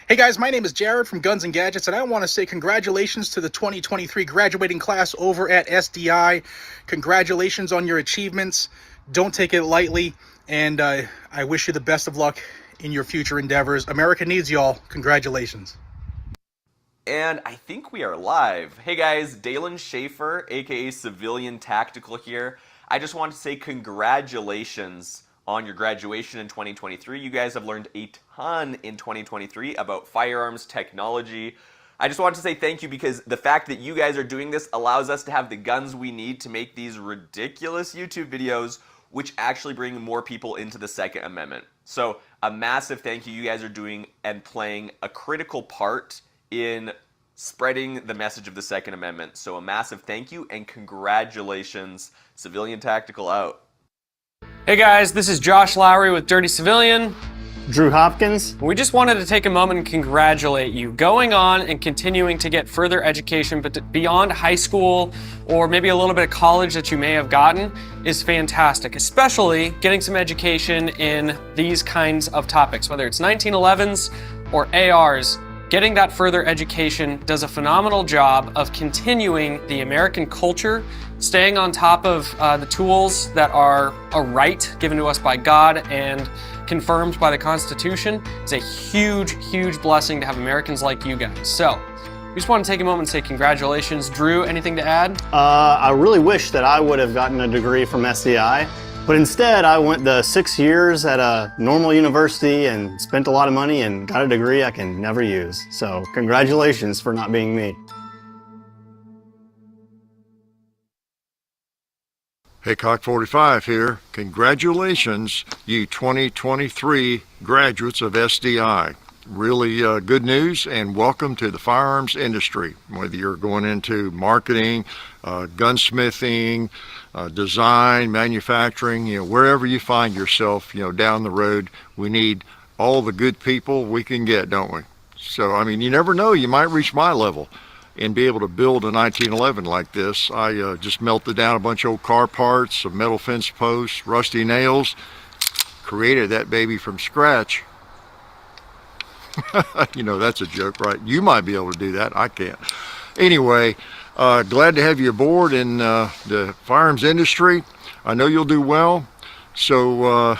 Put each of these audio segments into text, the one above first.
Hey guys, my name is Jared from Guns and Gadgets, and I want to say congratulations to the 2023 graduating class over at SDI. Congratulations on your achievements. Don't take it lightly, and I wish you the best of luck in your future endeavors. America needs y'all. Congratulations. And I think we are live. Hey guys, Dalen Schaefer, aka Civilian Tactical here. I just want to say congratulations on your graduation in 2023. You guys have learned a ton in 2023 about firearms technology. I just want to say thank you because the fact that you guys are doing this allows us to have the guns we need to make these ridiculous YouTube videos, which actually bring more people into the Second Amendment. So a massive thank you. You guys are doing and playing a critical part in spreading the message of the Second Amendment. So a massive thank you and congratulations. Civilian Tactical out. Hey guys, this is Josh Lowry with Dirty Civilian. Drew Hopkins. We just wanted to take a moment and congratulate you. Going on and continuing to get further education, but beyond high school or maybe a little bit of college that you may have gotten is fantastic, especially getting some education in these kinds of topics, whether it's 1911s or ARs. Getting that further education does a phenomenal job of continuing the American culture, staying on top of the tools that are a right given to us by God and confirmed by the Constitution. It's a huge, huge blessing to have Americans like you guys. So we just want to take a moment and say congratulations. Drew, anything to add? I really wish that I would have gotten a degree from SDI, but instead I went the 6 years at a normal university and spent a lot of money and got a degree I can never use. So congratulations for not being me. Hey, Cock 45 here. Congratulations, you 2023 graduates of SDI. Really good news, and welcome to the firearms industry. Whether you're going into marketing, gunsmithing, design, manufacturing, wherever you find yourself, down the road, we need all the good people we can get, don't we? So, I mean, you never know, you might reach my level and be able to build a 1911 like this. I just melted down a bunch of old car parts, some metal fence posts, rusty nails, created that baby from scratch. That's a joke, right? You might be able to do that, I can't. Anyway, glad to have you aboard in the firearms industry. I know you'll do well, so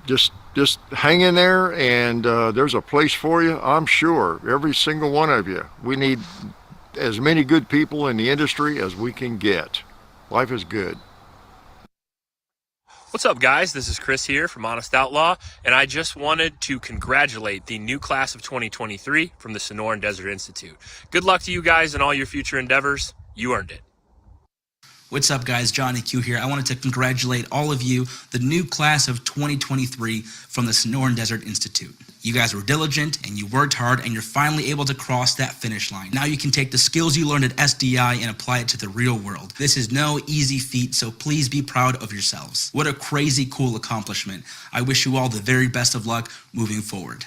just hang in there, and there's a place for you, I'm sure. Every single one of you. We need as many good people in the industry as we can get. Life is good. What's up, guys? This is Chris here from Honest Outlaw, and I just wanted to congratulate the new class of 2023 from the Sonoran Desert Institute. Good luck to you guys in all your future endeavors. You earned it. What's up, guys? Johnny Q here. I wanted to congratulate all of you, the new class of 2023 from the Sonoran Desert Institute. You guys were diligent and you worked hard, and you're finally able to cross that finish line. Now you can take the skills you learned at SDI and apply it to the real world. This is no easy feat, so please be proud of yourselves. What a crazy cool accomplishment. I wish you all the very best of luck moving forward.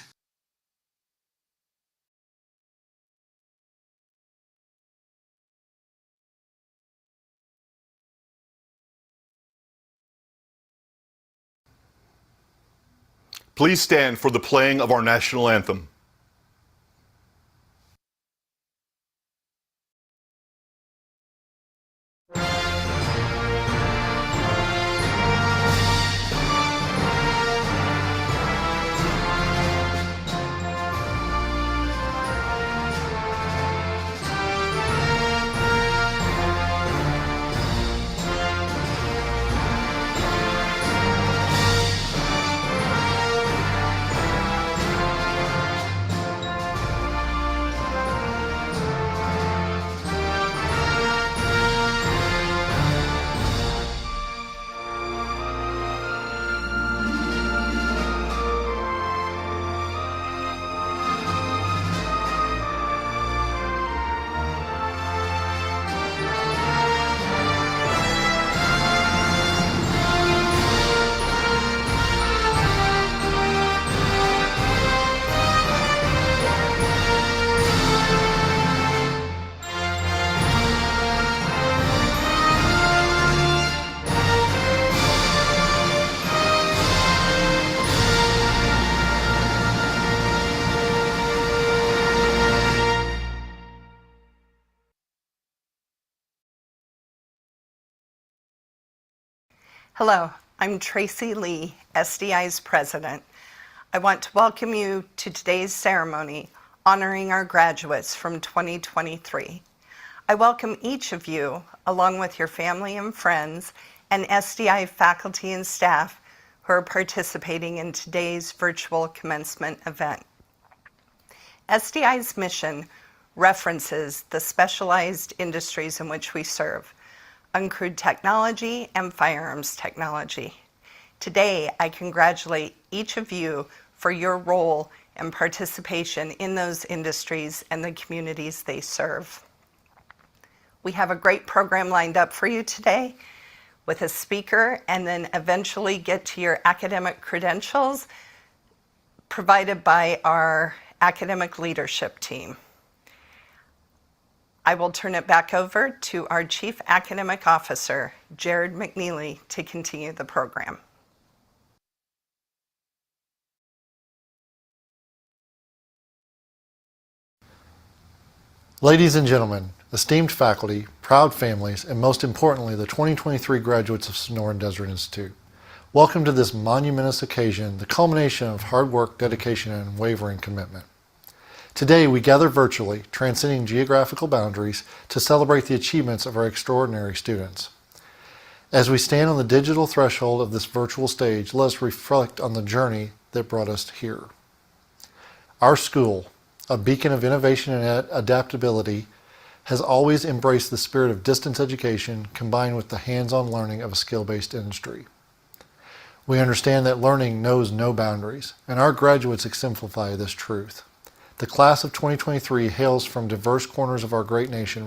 Please stand for the playing of our national anthem. Hello, I'm Tracy Lee, SDI's president. I want to welcome you to today's ceremony honoring our graduates from 2023. I welcome each of you, along with your family and friends, and SDI faculty and staff who are participating in today's virtual commencement event. SDI's mission references the specialized industries in which we serve: uncrewed technology and firearms technology. Today, I congratulate each of you for your role and participation in those industries and the communities they serve. We have a great program lined up for you today with a speaker, and then eventually get to your academic credentials provided by our academic leadership team. I will turn it back over to our Chief Academic Officer, Jared McNeely, to continue the program. Ladies and gentlemen, esteemed faculty, proud families, and most importantly, the 2023 graduates of Sonoran Desert Institute, welcome to this monumentous occasion, the culmination of hard work, dedication, and unwavering commitment. Today, we gather virtually, transcending geographical boundaries, to celebrate the achievements of our extraordinary students. As we stand on the digital threshold of this virtual stage, let us reflect on the journey that brought us here. Our school, a beacon of innovation and adaptability, has always embraced the spirit of distance education combined with the hands-on learning of a skill-based industry. We understand that learning knows no boundaries, and our graduates exemplify this truth. The class of 2023 hails from diverse corners of our great nation,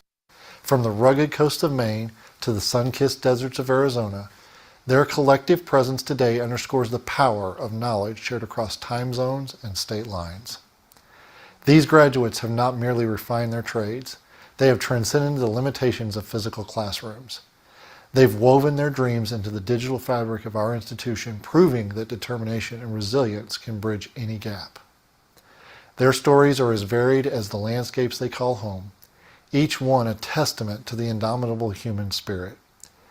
from the rugged coast of Maine to the sun-kissed deserts of Arizona. Their collective presence today underscores the power of knowledge shared across time zones and state lines. These graduates have not merely refined their trades, they have transcended the limitations of physical classrooms. They've woven their dreams into the digital fabric of our institution, proving that determination and resilience can bridge any gap. Their stories are as varied as the landscapes they call home, each one a testament to the indomitable human spirit.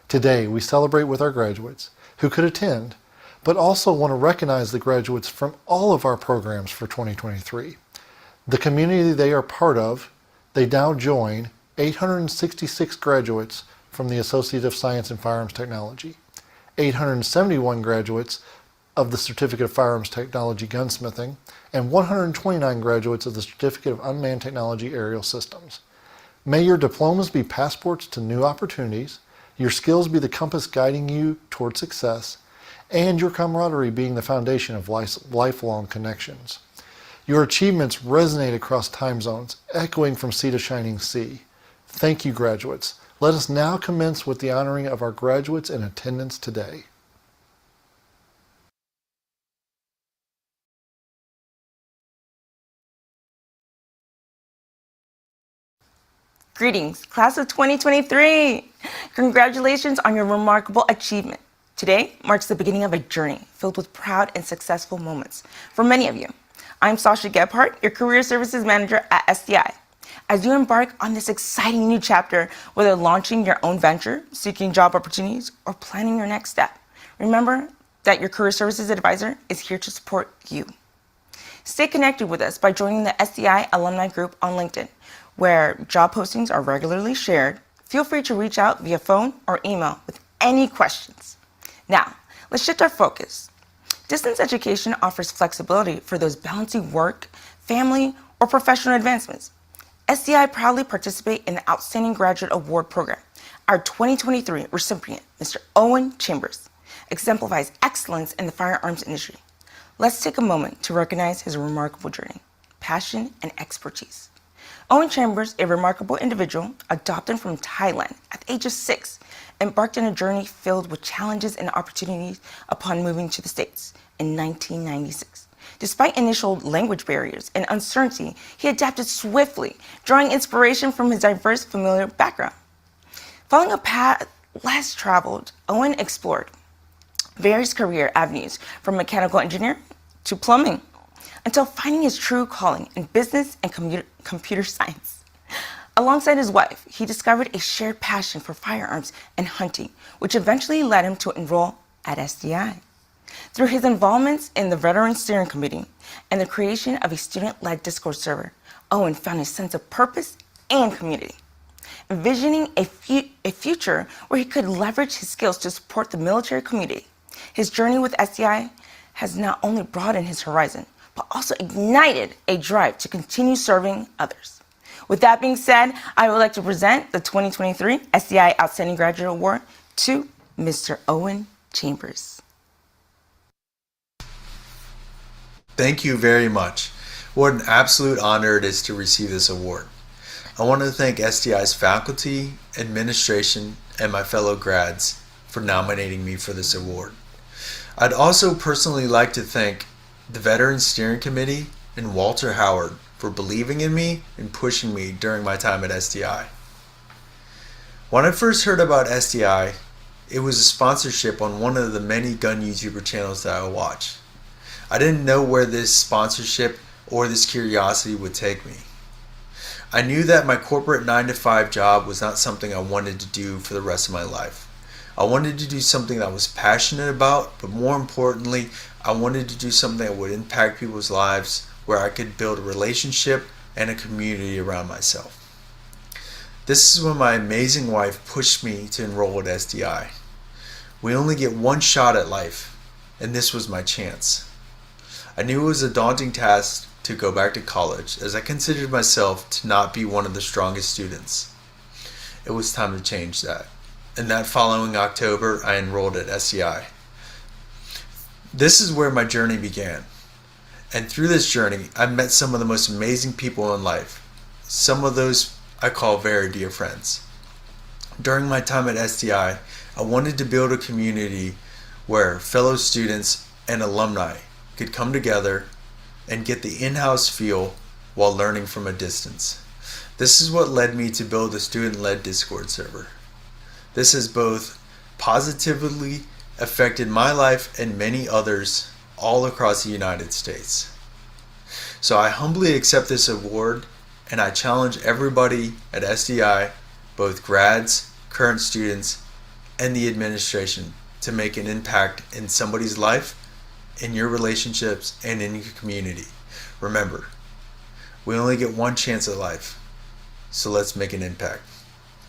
Today, we celebrate with our graduates who could attend, but also want to recognize the graduates from all of our programs for 2023. The community they are part of, they now join 866 graduates from the Associate of Science in Firearms Technology, 871 graduates of the Certificate of Firearms Technology Gunsmithing, and 129 graduates of the Certificate of Unmanned Technology Aerial Systems. May your diplomas be passports to new opportunities, your skills be the compass guiding you toward success, and your camaraderie being the foundation of lifelong connections. Your achievements resonate across time zones, echoing from sea to shining sea. Thank you, graduates. Let us now commence with the honoring of our graduates in attendance today. Greetings, class of 2023. Congratulations on your remarkable achievement. Today marks the beginning of a journey filled with proud and successful moments for many of you. I'm Sasha Gebhardt, your Career Services Manager at SDI. As you embark on this exciting new chapter, whether launching your own venture, seeking job opportunities, or planning your next step, remember that your Career Services Advisor is here to support you. Stay connected with us by joining the SDI Alumni Group on LinkedIn, where job postings are regularly shared. Feel free to reach out via phone or email with any questions. Now, let's shift our focus. Distance education offers flexibility for those balancing work, family, or professional advancements. SDI proudly participate in the Outstanding Graduate Award Program. Our 2023 recipient, Mr. Owen Chambers, exemplifies excellence in the firearms industry. Let's take a moment to recognize his remarkable journey, passion, and expertise. Owen Chambers, a remarkable individual adopted from Thailand at the age of 6, embarked on a journey filled with challenges and opportunities upon moving to the States in 1996. Despite initial language barriers and uncertainty, he adapted swiftly, drawing inspiration from his diverse familiar background. Following a path less traveled, Owen explored various career avenues from mechanical engineering to plumbing, until finding his true calling in business and computer science. Alongside his wife, he discovered a shared passion for firearms and hunting, which eventually led him to enroll at SDI. Through his involvements in the Veteran Steering Committee and the creation of a student-led Discord server, Owen found a sense of purpose and community, envisioning a future where he could leverage his skills to support the military community. His journey with SDI has not only broadened his horizon, but also ignited a drive to continue serving others. With that being said, I would like to present the 2023 SDI Outstanding Graduate Award to Mr. Owen Chambers. Thank you very much. What an absolute honor it is to receive this award. I want to thank SDI's faculty, administration, and my fellow grads for nominating me for this award. I'd also personally like to thank the Veteran Steering Committee and Walter Howard for believing in me and pushing me during my time at SDI. When I first heard about SDI, it was a sponsorship on one of the many gun YouTuber channels that I watch. I didn't know where this sponsorship or this curiosity would take me. I knew that my corporate 9-to-5 job was not something I wanted to do for the rest of my life. I wanted to do something that I was passionate about, but more importantly, I wanted to do something that would impact people's lives, where I could build a relationship and a community around myself. This is when my amazing wife pushed me to enroll at SDI. We only get one shot at life, and this was my chance. I knew it was a daunting task to go back to college, as I considered myself to not be one of the strongest students. It was time to change that. And that following October, I enrolled at SDI. This is where my journey began. And through this journey, I met some of the most amazing people in life. Some of those I call very dear friends. During my time at SDI, I wanted to build a community where fellow students and alumni could come together and get the in-house feel while learning from a distance. This is what led me to build a student-led Discord server. This has both positively affected my life and many others all across the United States. So I humbly accept this award, and I challenge everybody at SDI, both grads, current students, and the administration, to make an impact in somebody's life, in your relationships, and in your community. Remember, we only get one chance at life, so let's make an impact.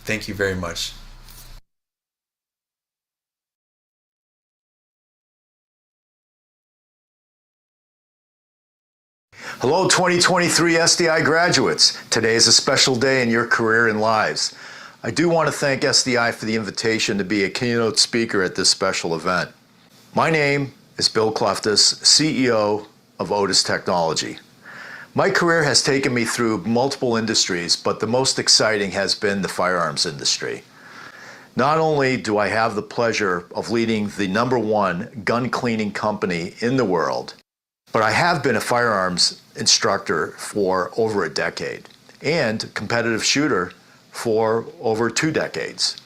Thank you very much. Hello, 2023 SDI graduates. Today is a special day in your career and lives. I do want to thank SDI for the invitation to be a keynote speaker at this special event. My name is Bill Cleftus, CEO of Otis Technology. My career has taken me through multiple industries, but the most exciting has been the firearms industry. Not only do I have the pleasure of leading the #1 gun cleaning company in the world, but I have been a firearms instructor for over a decade and competitive shooter for over 2 decades.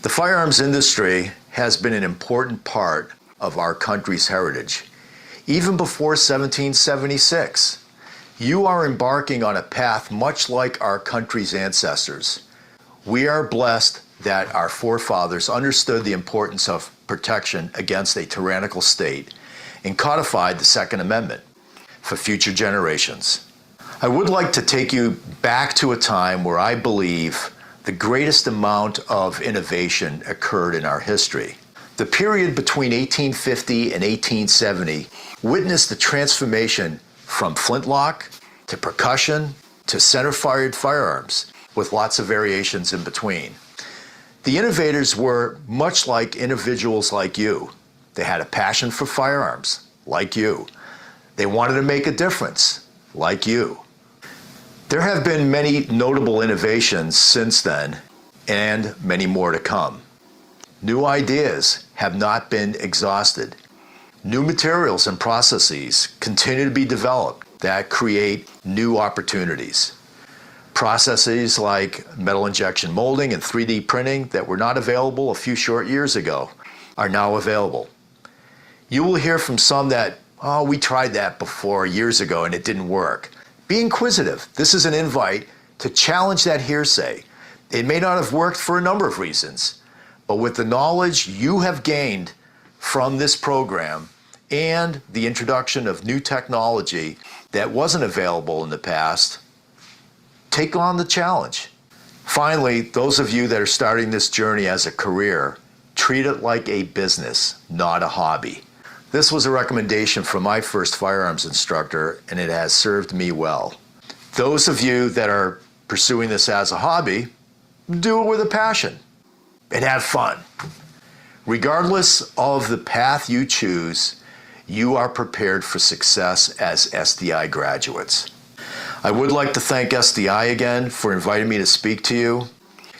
The firearms industry has been an important part of our country's heritage. Even before 1776, you are embarking on a path much like our country's ancestors. We are blessed that our forefathers understood the importance of protection against a tyrannical state and codified the Second Amendment for future generations. I would like to take you back to a time where I believe the greatest amount of innovation occurred in our history. The period between 1850 and 1870 witnessed the transformation from flintlock to percussion to center-fired firearms, with lots of variations in between. The innovators were much like individuals like you. They had a passion for firearms, like you. They wanted to make a difference, like you. There have been many notable innovations since then, and many more to come. New ideas have not been exhausted. New materials and processes continue to be developed that create new opportunities. Processes like metal injection molding and 3D printing that were not available a few short years ago are now available. You will hear from some that, oh, we tried that before years ago and it didn't work. Be inquisitive. This is an invite to challenge that hearsay. It may not have worked for a number of reasons, but with the knowledge you have gained from this program and the introduction of new technology that wasn't available in the past, take on the challenge. Finally, those of you that are starting this journey as a career, treat it like a business, not a hobby. This was a recommendation from my first firearms instructor, and it has served me well. Those of you that are pursuing this as a hobby, do it with a passion and have fun. Regardless of the path you choose, you are prepared for success as SDI graduates. I would like to thank SDI again for inviting me to speak to you.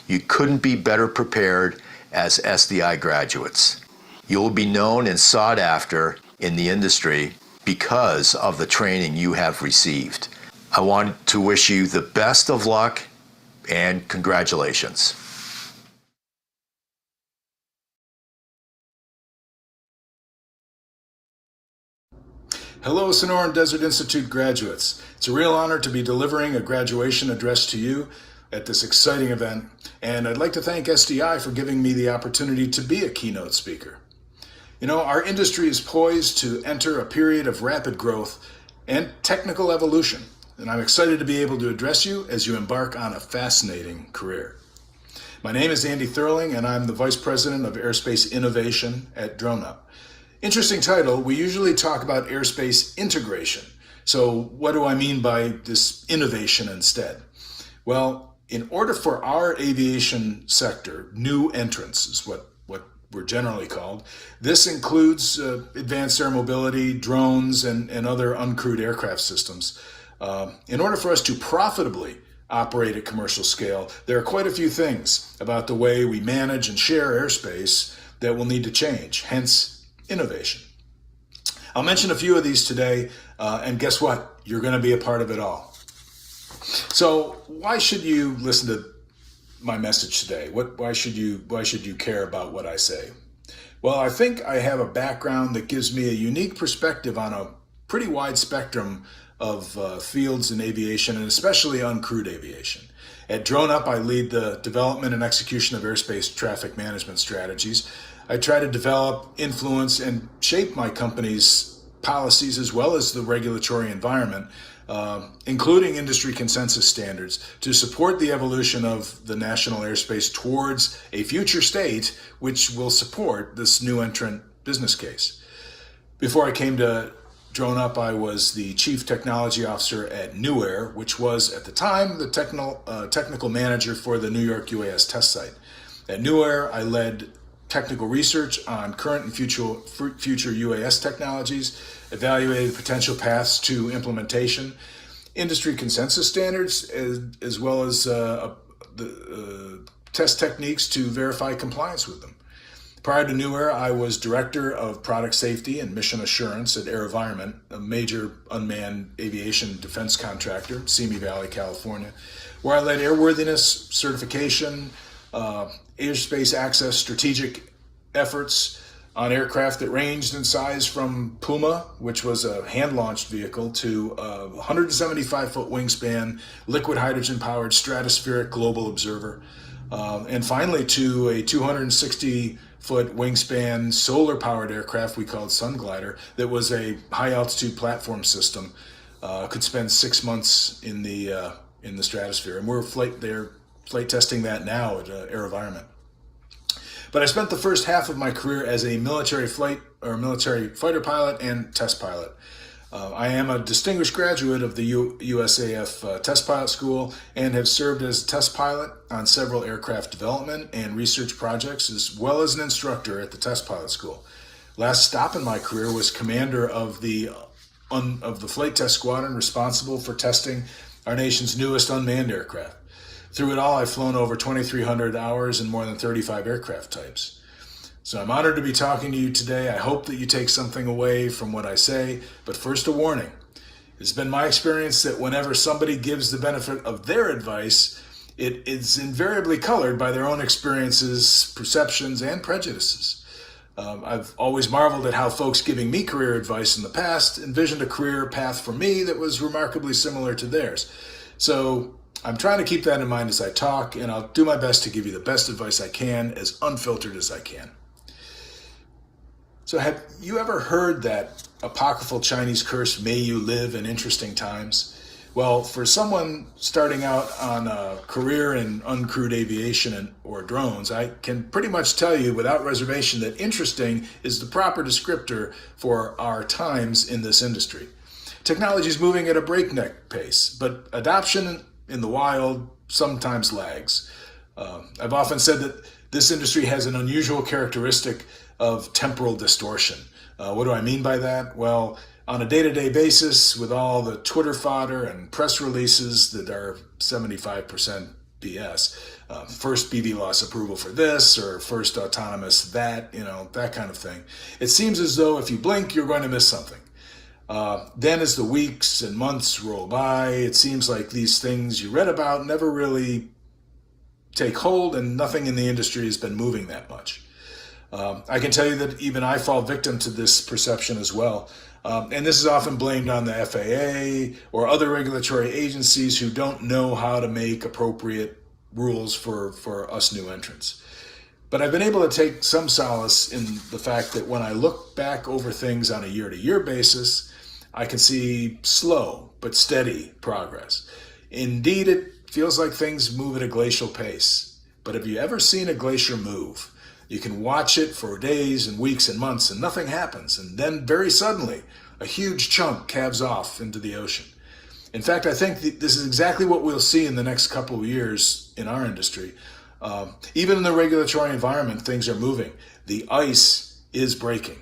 You couldn't be better prepared as SDI graduates. You will be known and sought after in the industry because of the training you have received. I want to wish you the best of luck and congratulations. Hello, Sonoran Desert Institute graduates. It's a real honor to be delivering a graduation address to you at this exciting event, and I'd like to thank SDI for giving me the opportunity to be a keynote speaker. You know, our industry is poised to enter a period of rapid growth and technical evolution, and I'm excited to be able to address you as you embark on a fascinating career. My name is Andy Thurling, and I'm the Vice President of Airspace Innovation at DroneUp. Interesting title. We usually talk about airspace integration. So what do I mean by this innovation instead? Well, in order for our aviation sector, new entrants is what we're generally called. This includes advanced air mobility, drones, and other uncrewed aircraft systems. In order for us to profitably operate at commercial scale, there are quite a few things about the way we manage and share airspace that will need to change, hence innovation. I'll mention a few of these today, and guess what? You're going to be a part of it all. So why should you listen to my message today? Why should you care about what I say? Well, I think I have a background that gives me a unique perspective on a pretty wide spectrum of fields in aviation, and especially uncrewed aviation. At DroneUp, I lead the development and execution of airspace traffic management strategies. I try to develop, influence, and shape my company's policies as well as the regulatory environment, including industry consensus standards, to support the evolution of the national airspace towards a future state which will support this new entrant business case. Before I came to DroneUp, I was the Chief Technology Officer at New Air, which was at the time the technical manager for the New York UAS test site. At New Air, I led technical research on current and future UAS technologies, evaluated potential paths to implementation, industry consensus standards, as well as test techniques to verify compliance with them. Prior to New Air, I was Director of Product Safety and Mission Assurance at AeroVironment, a major unmanned aviation defense contractor, Simi Valley, California, where I led airworthiness certification, airspace access strategic efforts on aircraft that ranged in size from Puma, which was a hand-launched vehicle, to a 175-foot wingspan, liquid hydrogen-powered stratospheric global observer, and finally to a 260-foot wingspan solar-powered aircraft we called Sunglider that was a high-altitude platform system, could spend 6 months in the stratosphere, and we're flight testing that now at AeroVironment. But I spent the first half of my career as a military fighter pilot and test pilot. I am a distinguished graduate of the USAF Test Pilot School and have served as a test pilot on several aircraft development and research projects, as well as an instructor at the Test Pilot School. Last stop in my career was commander of the flight test squadron responsible for testing our nation's newest unmanned aircraft. Through it all, I've flown over 2,300 hours in more than 35 aircraft types. So I'm honored to be talking to you today. I hope that you take something away from what I say, but first a warning. It's been my experience that whenever somebody gives the benefit of their advice, it is invariably colored by their own experiences, perceptions, and prejudices. I've always marveled at how folks giving me career advice in the past envisioned a career path for me that was remarkably similar to theirs. So I'm trying to keep that in mind as I talk, and I'll do my best to give you the best advice I can, as unfiltered as I can. So have you ever heard that apocryphal Chinese curse, may you live in interesting times? Well, for someone starting out on a career in uncrewed aviation or drones, I can pretty much tell you without reservation that interesting is the proper descriptor for our times in this industry. Technology is moving at a breakneck pace, but adoption in the wild sometimes lags. I've often said that this industry has an unusual characteristic of temporal distortion. What do I mean by that? Well, on a day-to-day basis, with all the Twitter fodder and press releases that are 75% BS, first BV loss approval for this, or first autonomous that, that kind of thing, it seems as though if you blink, you're going to miss something. Then as the weeks and months roll by, it seems like these things you read about never really take hold, and nothing in the industry has been moving that much. I can tell you that even I fall victim to this perception as well. And this is often blamed on the FAA or other regulatory agencies who don't know how to make appropriate rules for us new entrants. But I've been able to take some solace in the fact that when I look back over things on a year-to-year basis, I can see slow but steady progress. Indeed, it feels like things move at a glacial pace. But have you ever seen a glacier move? You can watch it for days and weeks and months and nothing happens. And then very suddenly, a huge chunk calves off into the ocean. In fact, I think this is exactly what we'll see in the next couple of years in our industry. Even in the regulatory environment, things are moving. The ice is breaking.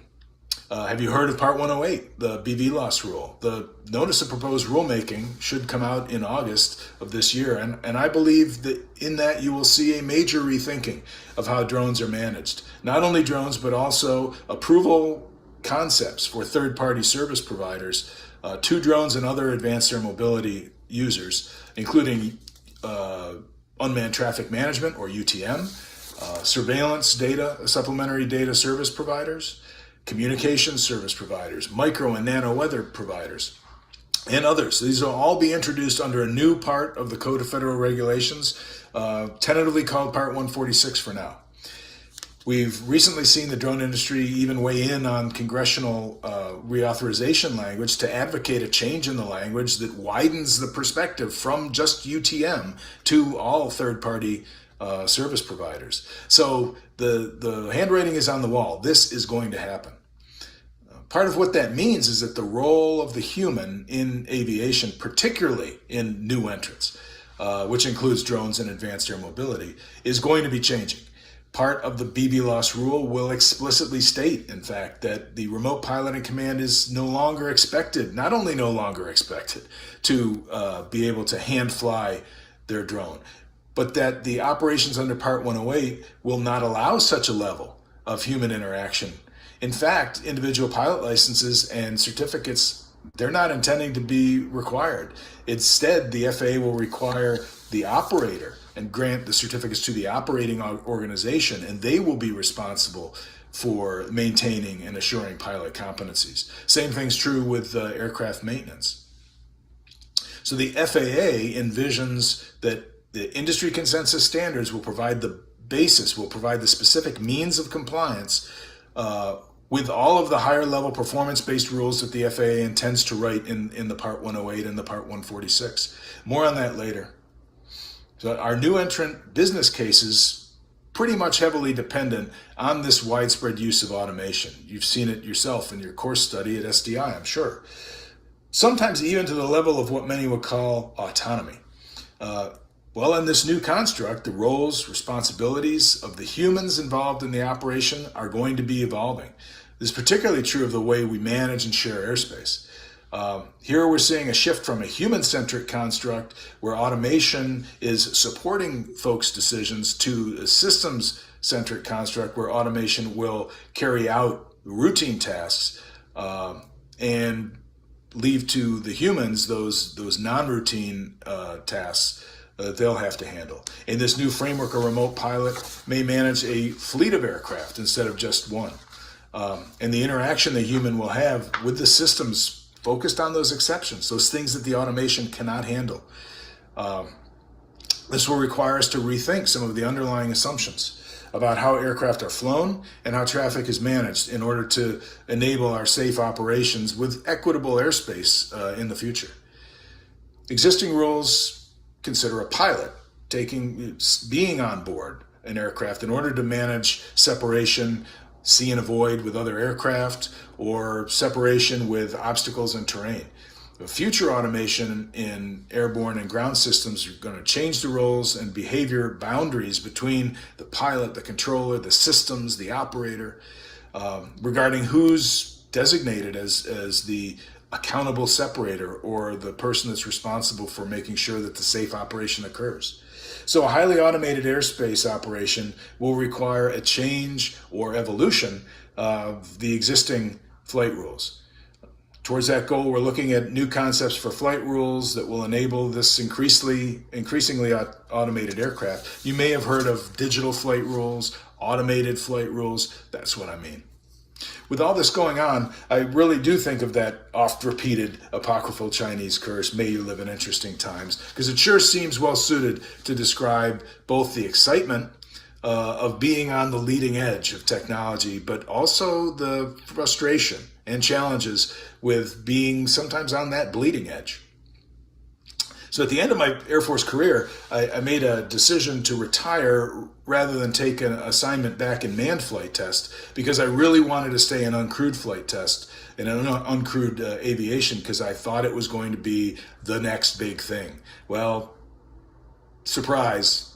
Have you heard of Part 108, the BV loss rule? The notice of proposed rulemaking should come out in August of this year, and I believe that in that you will see a major rethinking of how drones are managed. Not only drones, but also approval concepts for third-party service providers to drones and other advanced air mobility users, including unmanned traffic management, or UTM, surveillance data, supplementary data service providers, communications service providers, micro and nano weather providers, and others. These will all be introduced under a new part of the Code of Federal Regulations, tentatively called Part 146 for now. We've recently seen the drone industry even weigh in on congressional reauthorization language to advocate a change in the language that widens the perspective from just UTM to all third-party service providers. So the handwriting is on the wall. This is going to happen. Part of what that means is that the role of the human in aviation, particularly in new entrants, which includes drones and advanced air mobility, is going to be changing. Part of the BV loss rule will explicitly state, in fact, that the remote pilot in command is no longer expected, not only no longer expected, to be able to hand fly their drone, but that the operations under Part 108 will not allow such a level of human interaction. In fact, individual pilot licenses and certificates, they're not intending to be required. Instead, the FAA will require the operator and grant the certificates to the operating organization, and they will be responsible for maintaining and assuring pilot competencies. Same thing's true with aircraft maintenance. So the FAA envisions that the industry consensus standards will provide the basis, will provide the specific means of compliance with all of the higher level performance-based rules that the FAA intends to write in the Part 108 and the Part 146. More on that later. So our new entrant business cases pretty much heavily dependent on this widespread use of automation. You've seen it yourself in your course study at SDI, I'm sure. Sometimes even to the level of what many would call autonomy. Well, in this new construct, the roles, responsibilities of the humans involved in the operation are going to be evolving. This is particularly true of the way we manage and share airspace. Here we're seeing a shift from a human-centric construct where automation is supporting folks' decisions to a systems-centric construct where automation will carry out routine tasks and leave to the humans those non-routine tasks that they'll have to handle. In this new framework, a remote pilot may manage a fleet of aircraft instead of just one. And the interaction the human will have with the systems focused on those exceptions, those things that the automation cannot handle. This will require us to rethink some of the underlying assumptions. about how aircraft are flown and how traffic is managed in order to enable our safe operations with equitable airspace in the future. Existing rules consider a pilot being on board an aircraft in order to manage separation, see and avoid with other aircraft, or separation with obstacles and terrain. Future automation in airborne and ground systems are going to change the roles and behavior boundaries between the pilot, the controller, the systems, the operator, regarding who's designated as the accountable separator or the person that's responsible for making sure that the safe operation occurs. So a highly automated airspace operation will require a change or evolution of the existing flight rules. Towards that goal, we're looking at new concepts for flight rules that will enable this increasingly automated aircraft. You may have heard of digital flight rules, automated flight rules. That's what I mean. With all this going on, I really do think of that oft-repeated apocryphal Chinese curse, "May you live in interesting times," because it sure seems well suited to describe both the excitement of being on the leading edge of technology, but also the frustration and challenges with being sometimes on that bleeding edge. So at the end of my Air Force career, I made a decision to retire rather than take an assignment back in manned flight test, because I really wanted to stay in uncrewed flight test and uncrewed aviation, because I thought it was going to be the next big thing. Well, surprise.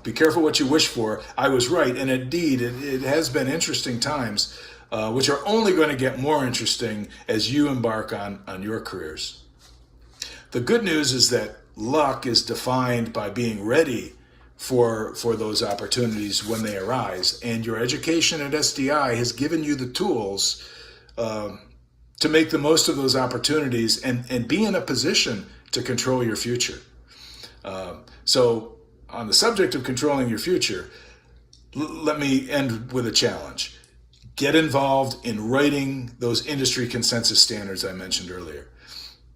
Be careful what you wish for. I was right, and indeed, it has been interesting times, which are only going to get more interesting as you embark on your careers. The good news is that luck is defined by being ready for those opportunities when they arise, and your education at SDI has given you the tools to make the most of those opportunities and be in a position to control your future. So on the subject of controlling your future, let me end with a challenge. Get involved in writing those industry consensus standards I mentioned earlier.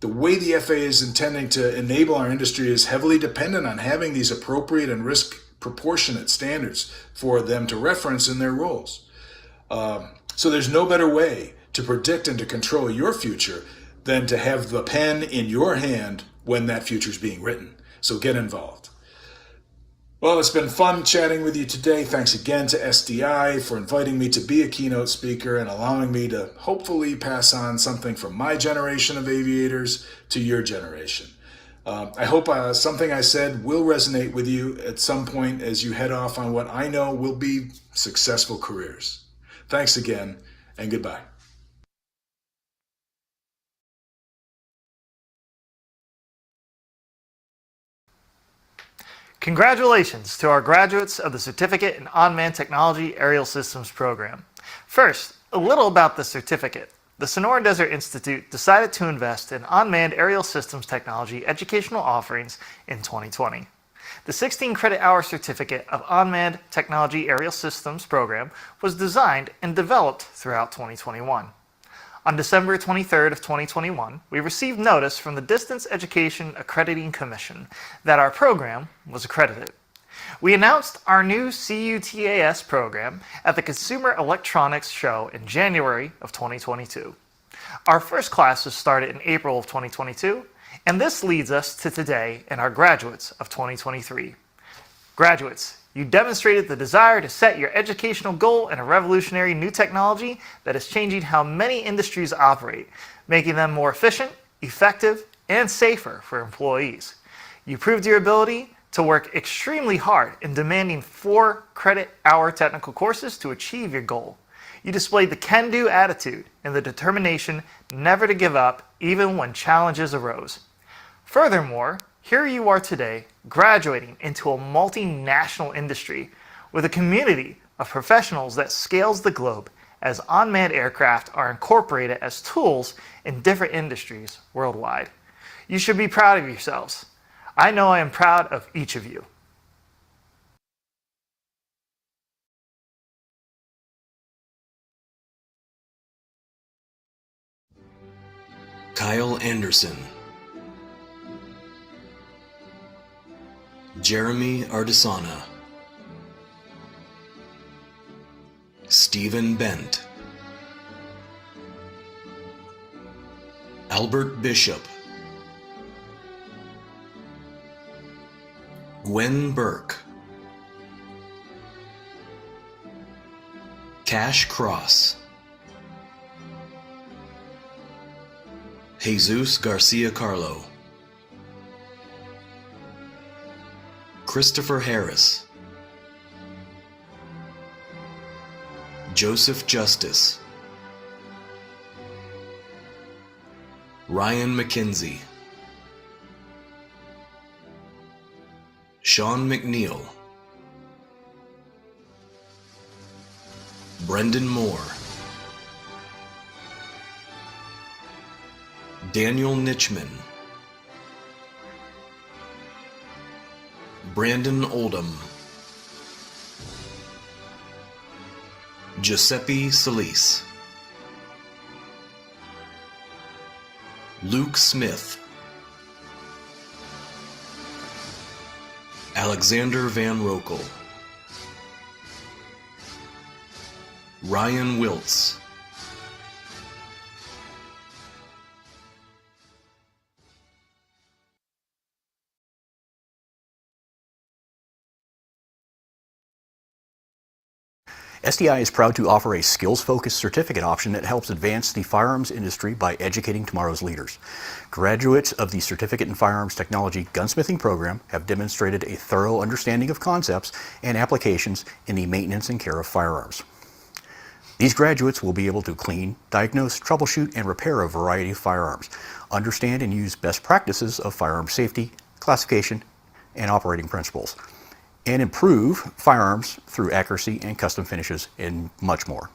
The way the FAA is intending to enable our industry is heavily dependent on having these appropriate and risk proportionate standards for them to reference in their rules. So there's no better way to predict and to control your future than to have the pen in your hand when that future is being written. So get involved. Well, it's been fun chatting with you today. Thanks again to SDI for inviting me to be a keynote speaker and allowing me to hopefully pass on something from my generation of aviators to your generation. I hope something I said will resonate with you at some point as you head off on what I know will be successful careers. Thanks again, and goodbye. Congratulations to our graduates of the Certificate in Unmanned Technology Aerial Systems program. First, a little about the certificate. The Sonoran Desert Institute decided to invest in unmanned aerial systems technology educational offerings in 2020. The 16-credit-hour Certificate of Unmanned Technology Aerial Systems program was designed and developed throughout 2021. On December 23rd of 2021, we received notice from the Distance Education Accrediting Commission that our program was accredited. We announced our new CUTAS program at the Consumer Electronics Show in January of 2022. Our first classes started in April of 2022, and this leads us to today and our graduates of 2023. Graduates, you demonstrated the desire to set your educational goal in a revolutionary new technology that is changing how many industries operate, making them more efficient, effective, and safer for employees. You proved your ability to work extremely hard in demanding 4-credit-hour technical courses to achieve your goal. You displayed the can-do attitude and the determination never to give up even when challenges arose. Furthermore, here you are today, graduating into a multinational industry with a community of professionals that scales the globe as unmanned aircraft are incorporated as tools in different industries worldwide. You should be proud of yourselves. I know I am proud of each of you. Kyle Anderson, Jeremy Ardisana, Stephen Bent, Albert Bishop, Gwen Burke, Cash Cross, Jesus Garcia Carlo, Christopher Harris, Joseph Justice, Ryan McKenzie, Sean McNeil, Brendan Moore, Daniel Nitchman, Brandon Oldham, Giuseppe Solis, Luke Smith, Alexander Van Rokel, Ryan Wiltz, SDI is proud to offer a skills-focused certificate option that helps advance the firearms industry by educating tomorrow's leaders. Graduates of the Certificate in Firearms Technology Gunsmithing program have demonstrated a thorough understanding of concepts and applications in the maintenance and care of firearms. These graduates will be able to clean, diagnose, troubleshoot, and repair a variety of firearms, understand and use best practices of firearm safety, classification, and operating principles, and improve firearms through accuracy and custom finishes and much more.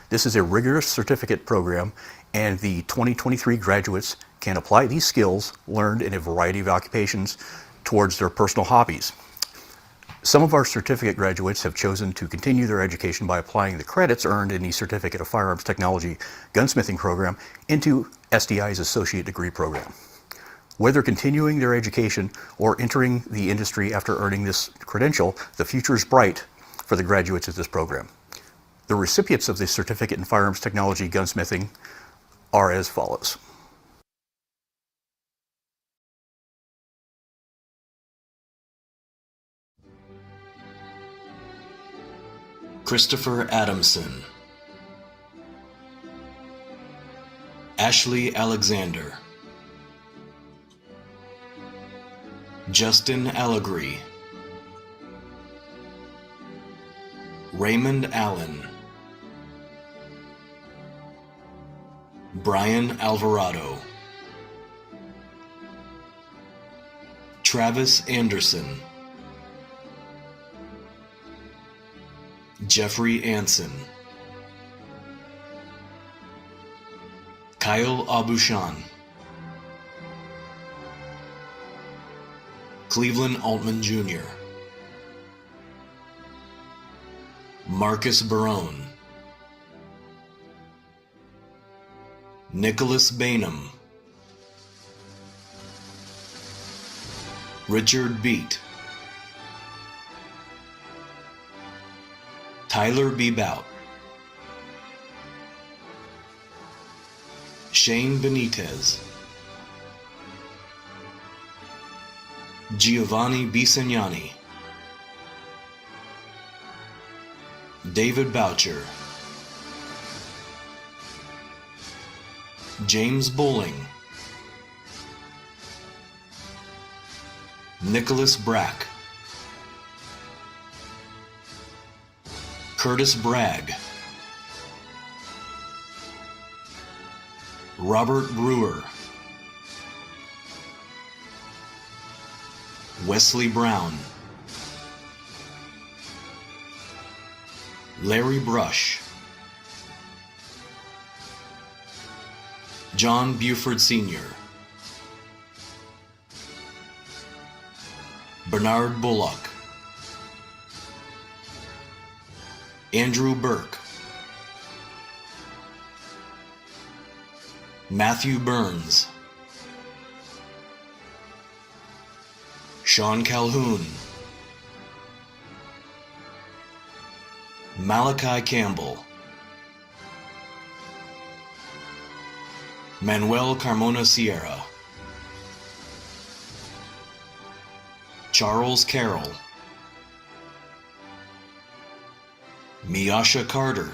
This is a rigorous certificate program, and the 2023 graduates can apply these skills learned in a variety of occupations towards their personal hobbies. Some of our certificate graduates have chosen to continue their education by applying the credits earned in the Certificate of Firearms Technology Gunsmithing program into SDI's Associate Degree program. Whether continuing their education or entering the industry after earning this credential, the future is bright for the graduates of this program. The recipients of the Certificate in Firearms Technology Gunsmithing are as follows. Christopher Adamson, Ashley Alexander, Justin Allegree, Raymond Allen, Brian Alvarado, Travis Anderson, Jeffrey Anson, Kyle Abushan, Cleveland Altman Jr., Marcus Barone, Nicholas Bainham, Richard Beat, Tyler Bebout, Shane Benitez, Giovanni Bisagnani, David Boucher, James Bowling, Nicholas Brack, Curtis Bragg, Robert Brewer, Wesley Brown, Larry Brush, John Buford Sr., Bernard Bullock, Andrew Burke, Matthew Burns, Sean Calhoun, Malachi Campbell, Manuel Carmona Sierra, Charles Carroll, Miasha Carter,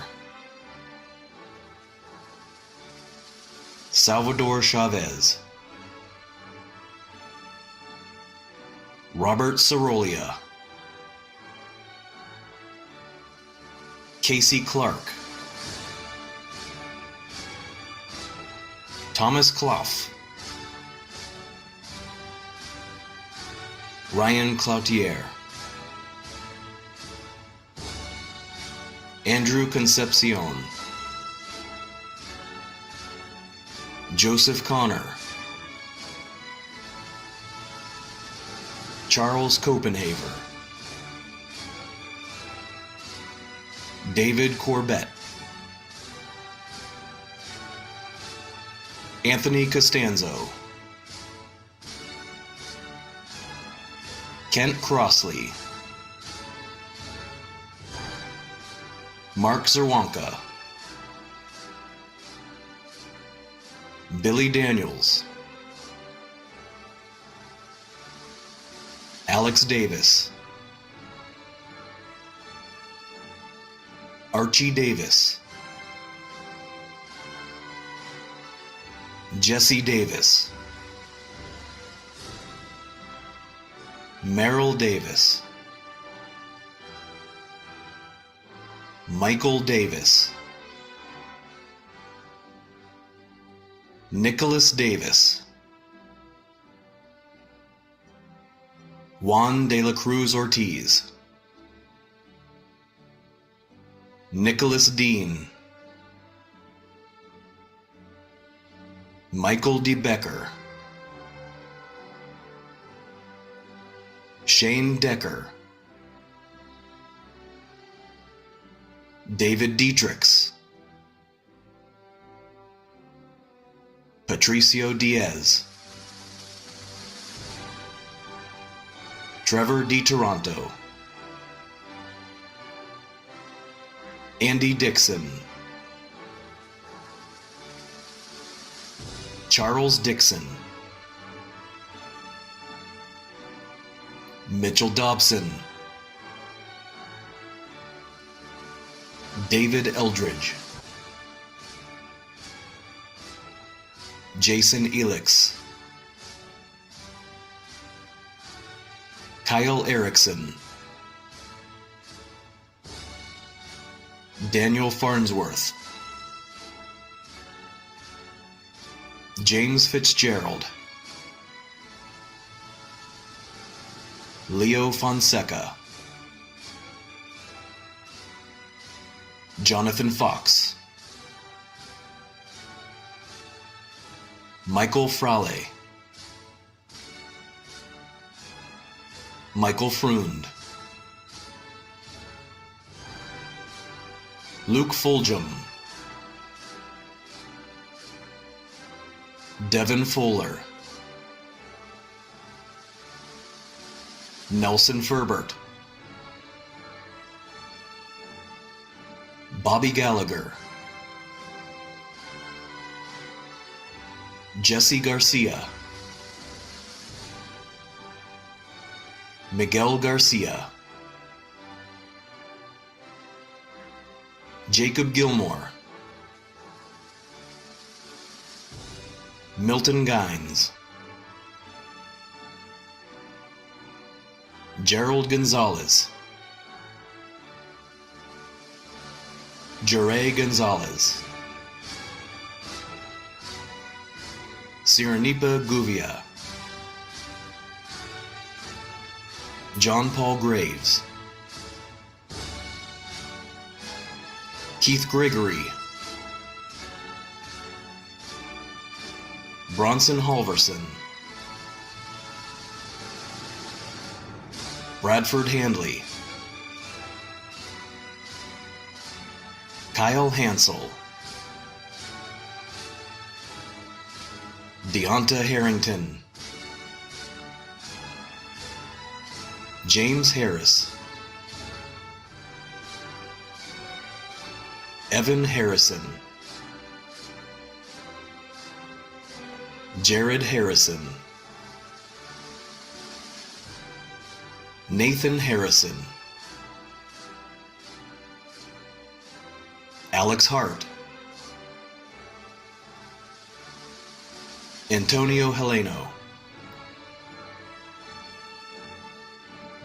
Salvador Chavez, Robert Sorolia, Casey Clark, Thomas Clough, Ryan Cloutier, Andrew Concepcion, Joseph Connor, Charles Copenhaver, David Corbett, Anthony Costanzo, Kent Crossley, Mark Zerwanka, Billy Daniels, Alex Davis, Archie Davis, Jesse Davis, Merrill Davis, Michael Davis, Nicholas Davis, Juan de la Cruz Ortiz, Nicholas Dean, Michael D. Becker, Shane Decker, David Dietrichs, Patricio Diaz, Trevor DiToronto, Andy Dixon, Charles Dixon, Mitchell Dobson, David Eldridge, Jason Elix, Kyle Erickson, Daniel Farnsworth, James Fitzgerald, Leo Fonseca, Jonathan Fox, Michael Frale, Michael Freund, Luke Fulgham, Devin Fuller, Nelson Ferbert, Bobby Gallagher, Jesse Garcia, Miguel Garcia, Jacob Gilmore, Milton Gines, Gerald Gonzalez, Jure Gonzalez, Sirenipa Guvia, John Paul Graves, Keith Gregory, Bronson Halverson, Bradford Handley, Kyle Hansel, Deonta Harrington, James Harris, Evan Harrison, Jared Harrison, Nathan Harrison, Alex Hart, Antonio Heleno,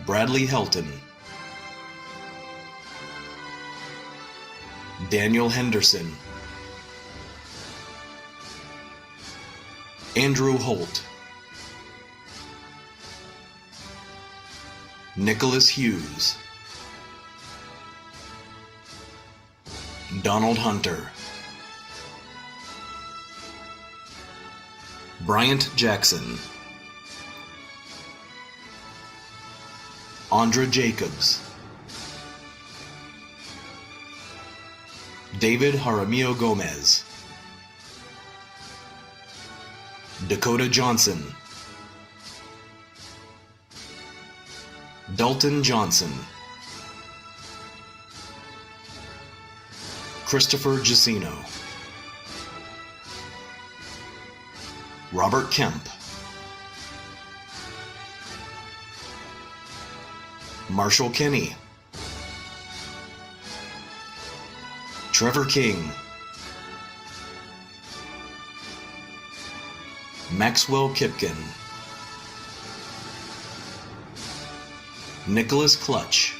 Bradley Helton, Daniel Henderson, Andrew Holt, Nicholas Hughes, Donald Hunter, Bryant Jackson, Andra Jacobs, David Jaramillo Gomez, Dakota Johnson, Dalton Johnson, Christopher Giacino, Robert Kemp, Marshall Kinney, Trevor King, Maxwell Kipkin, Nicholas Clutch,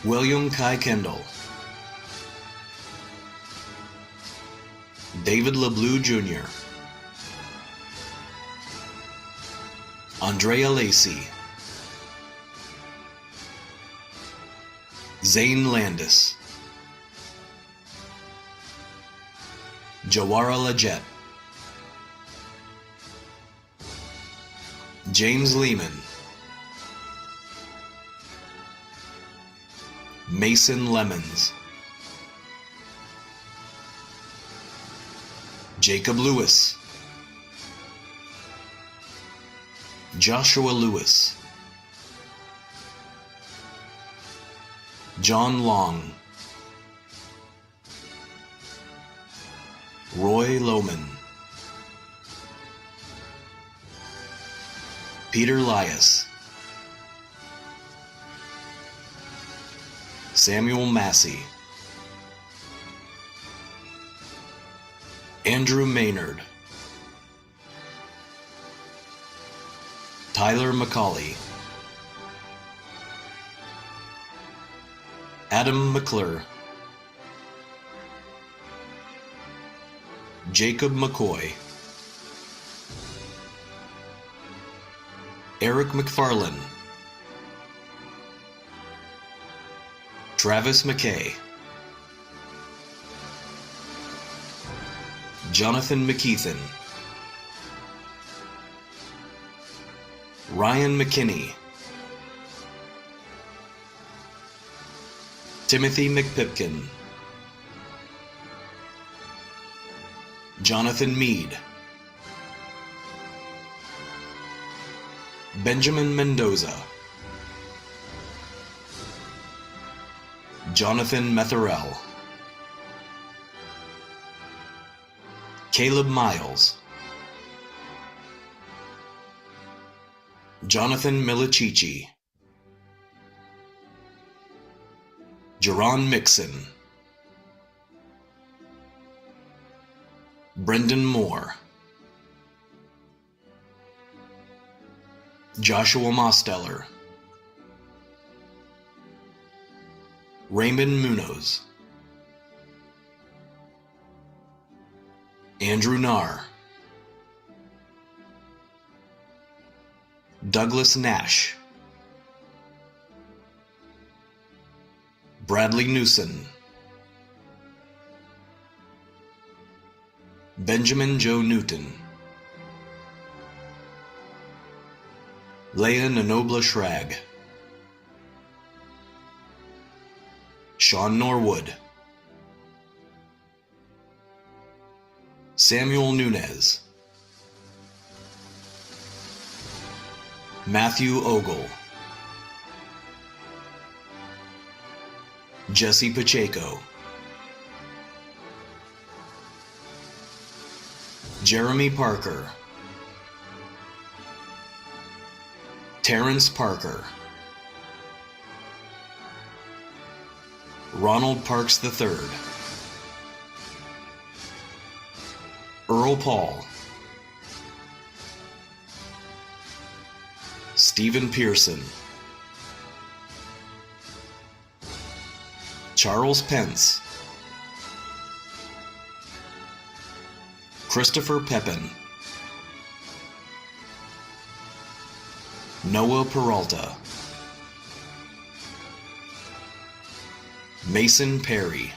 William Kai Kendall, David LeBlue Jr., Andrea Lacey, Zane Landis, Jawara Leggett, James Lehman, Mason Lemons, Jacob Lewis, Joshua Lewis, John Long, Roy Lohman, Peter Lias, Samuel Massey, Andrew Maynard, Tyler McCauley, Adam McClure, Jacob McCoy, Eric McFarlane, Travis McKay, Jonathan McKeithen, Ryan McKinney, Timothy McPipkin, Jonathan Meade, Benjamin Mendoza, Jonathan Metherell, Caleb Miles, Jonathan Milichichi, Jerron Mixon, Brendan Moore, Joshua Mosteller, Raymond Munoz, Andrew Narr, Douglas Nash, Bradley Newson, Benjamin Joe Newton, Leia Nanobla Shrag, Sean Norwood, Samuel Nunez, Matthew Ogle, Jesse Pacheco, Jeremy Parker, Terrence Parker, Ronald Parks III, Earl Paul, Stephen Pearson, Charles Pence, Christopher Pepin, Noah Peralta, Mason Perry,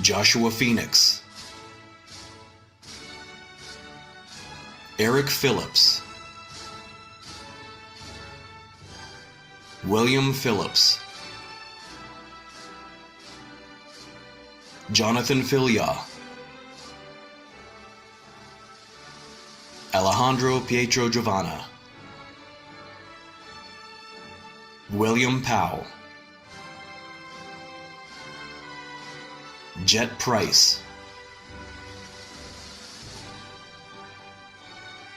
Joshua Phoenix, Eric Phillips, William Phillips, Jonathan Filia, Alejandro Pietro Giovanna, William Powell, Jet Price,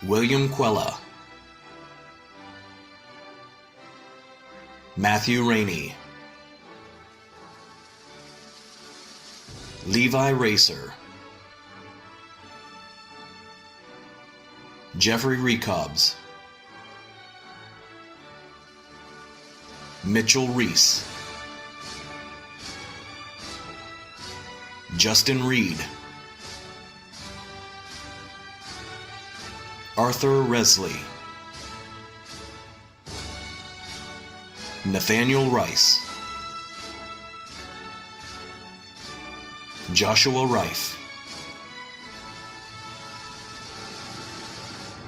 William Quella, Matthew Rainey, Levi Racer, Jeffrey Recobbs, Mitchell Reese, Justin Reed, Arthur Resley, Nathaniel Rice, Joshua Rife,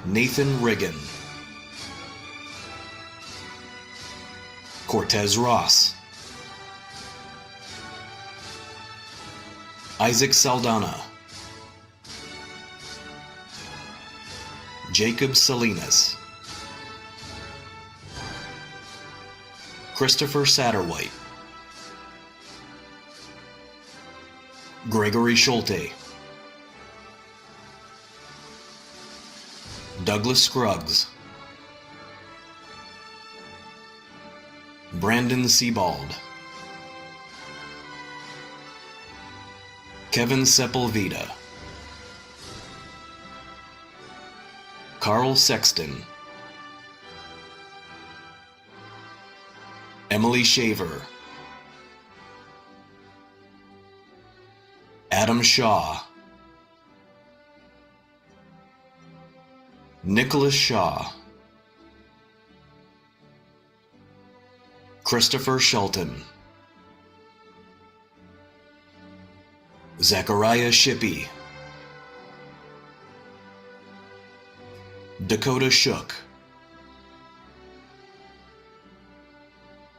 Nathan Riggin, Cortez Ross, Isaac Saldana, Jacob Salinas, Christopher Satterwhite, Gregory Schulte, Douglas Scruggs, Brandon Sebald, Kevin Sepulveda, Carl Sexton, Emily Shaver, Adam Shaw, Nicholas Shaw, Christopher Shelton, Zachariah Shippey, Dakota Shook,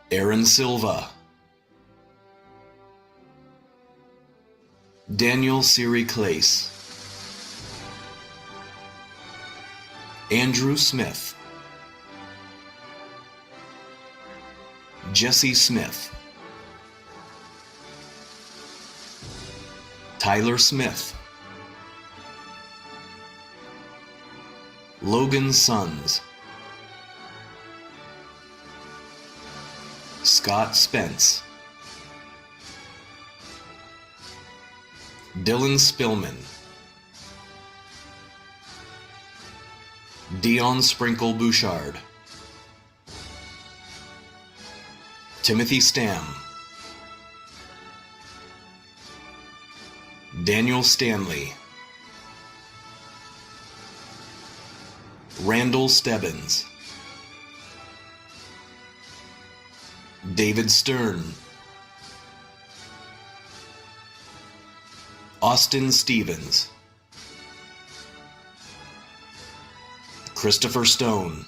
Aaron Silva, Daniel Siri Clace, Andrew Smith, Jesse Smith, Tyler Smith, Logan Sons, Scott Spence, Dylan Spillman, Dion Sprinkle Bouchard, Timothy Stam, Daniel Stanley, Randall Stebbins, David Stern, Austin Stevens, Christopher Stone,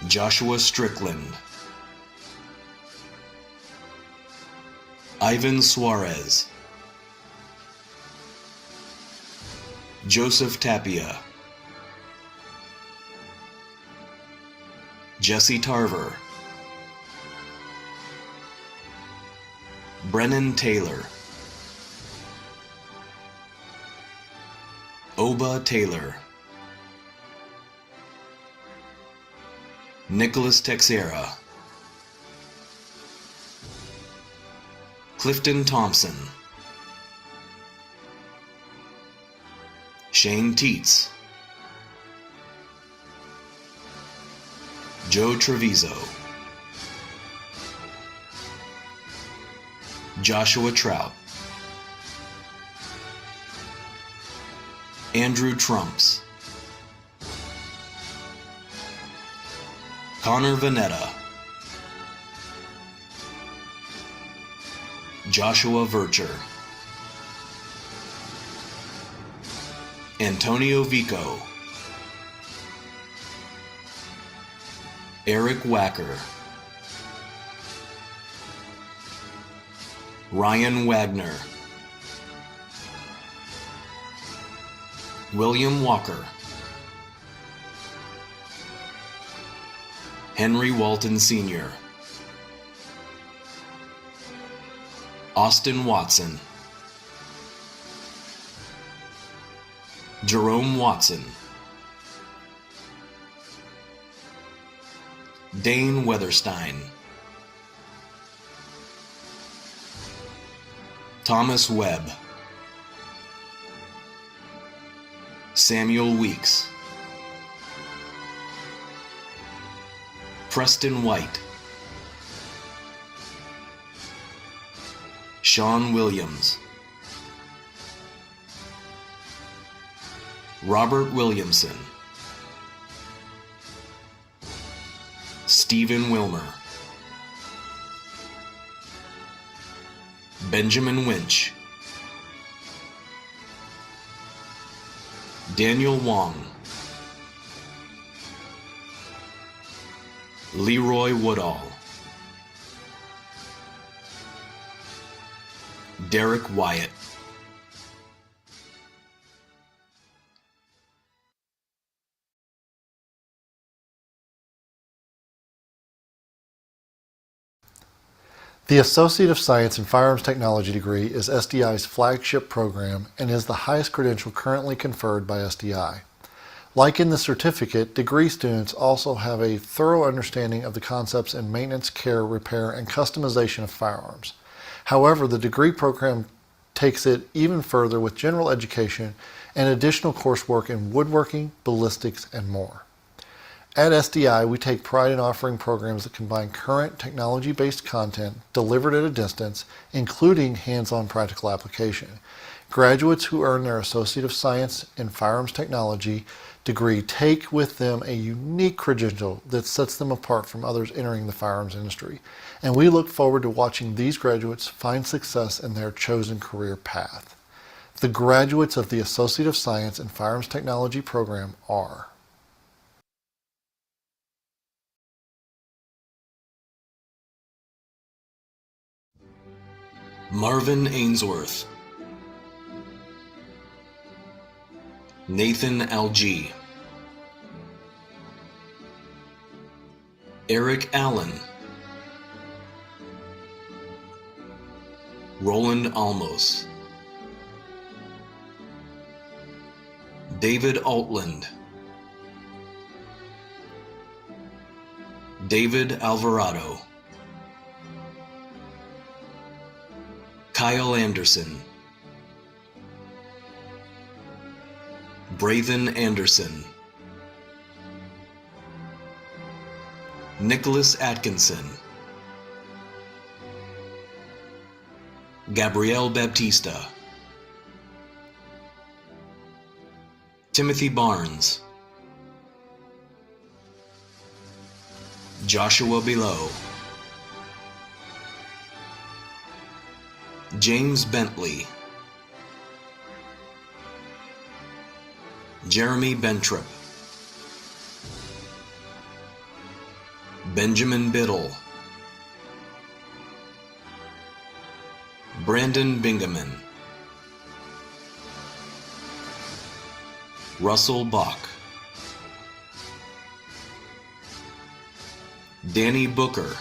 Joshua Strickland, Ivan Suarez, Joseph Tapia, Jesse Tarver, Brennan Taylor, Oba Taylor, Nicholas Texera, Clifton Thompson, Shane Teets, Joe Treviso, Joshua Trout, Andrew Trumps, Connor Vanetta, Joshua Vercher, Antonio Vico, Eric Wacker, Ryan Wagner, William Walker, Henry Walton Sr., Austin Watson, Jerome Watson, Dane Weatherstein, Thomas Webb, Samuel Weeks, Preston White, Sean Williams, Robert Williamson, Stephen Wilmer, Benjamin Winch, Daniel Wong, Leroy Woodall, Derek Wyatt, The Associate of Science in Firearms Technology degree is SDI's flagship program and is the highest credential currently conferred by SDI. Like in the certificate, degree students also have a thorough understanding of the concepts in maintenance, care, repair, and customization of firearms. However, the degree program takes it even further with general education and additional coursework in woodworking, ballistics, and more. At SDI, we take pride in offering programs that combine current technology-based content delivered at a distance, including hands-on practical application. Graduates who earn their Associate of Science in Firearms Technology degree take with them a unique credential that sets them apart from others entering the firearms industry. And we look forward to watching these graduates find success in their chosen career path. The graduates of the Associate of Science in Firearms Technology program are Marvin Ainsworth, Nathan Algie, Eric Allen, Roland Almos, David Altland, David Alvarado, Kyle Anderson, Braithen Anderson, Nicholas Atkinson, Gabrielle Baptista, Timothy Barnes, Joshua Below, James Bentley, Jeremy Bentrop, Benjamin Biddle, Brandon Bingaman, Russell Bach, Danny Booker,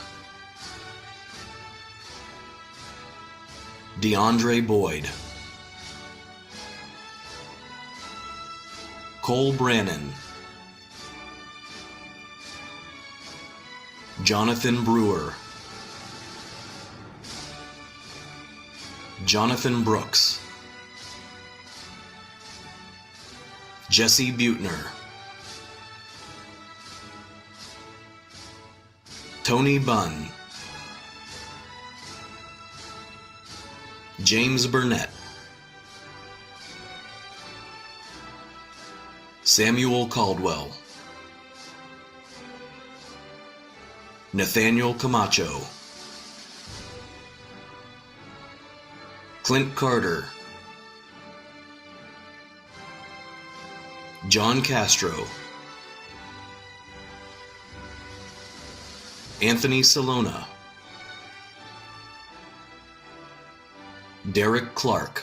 DeAndre Boyd, Cole Brannon, Jonathan Brewer, Jonathan Brooks, Jesse Butner, Tony Bunn, James Burnett, Samuel Caldwell, Nathaniel Camacho, Clint Carter, John Castro, Anthony Salona, Derek Clark,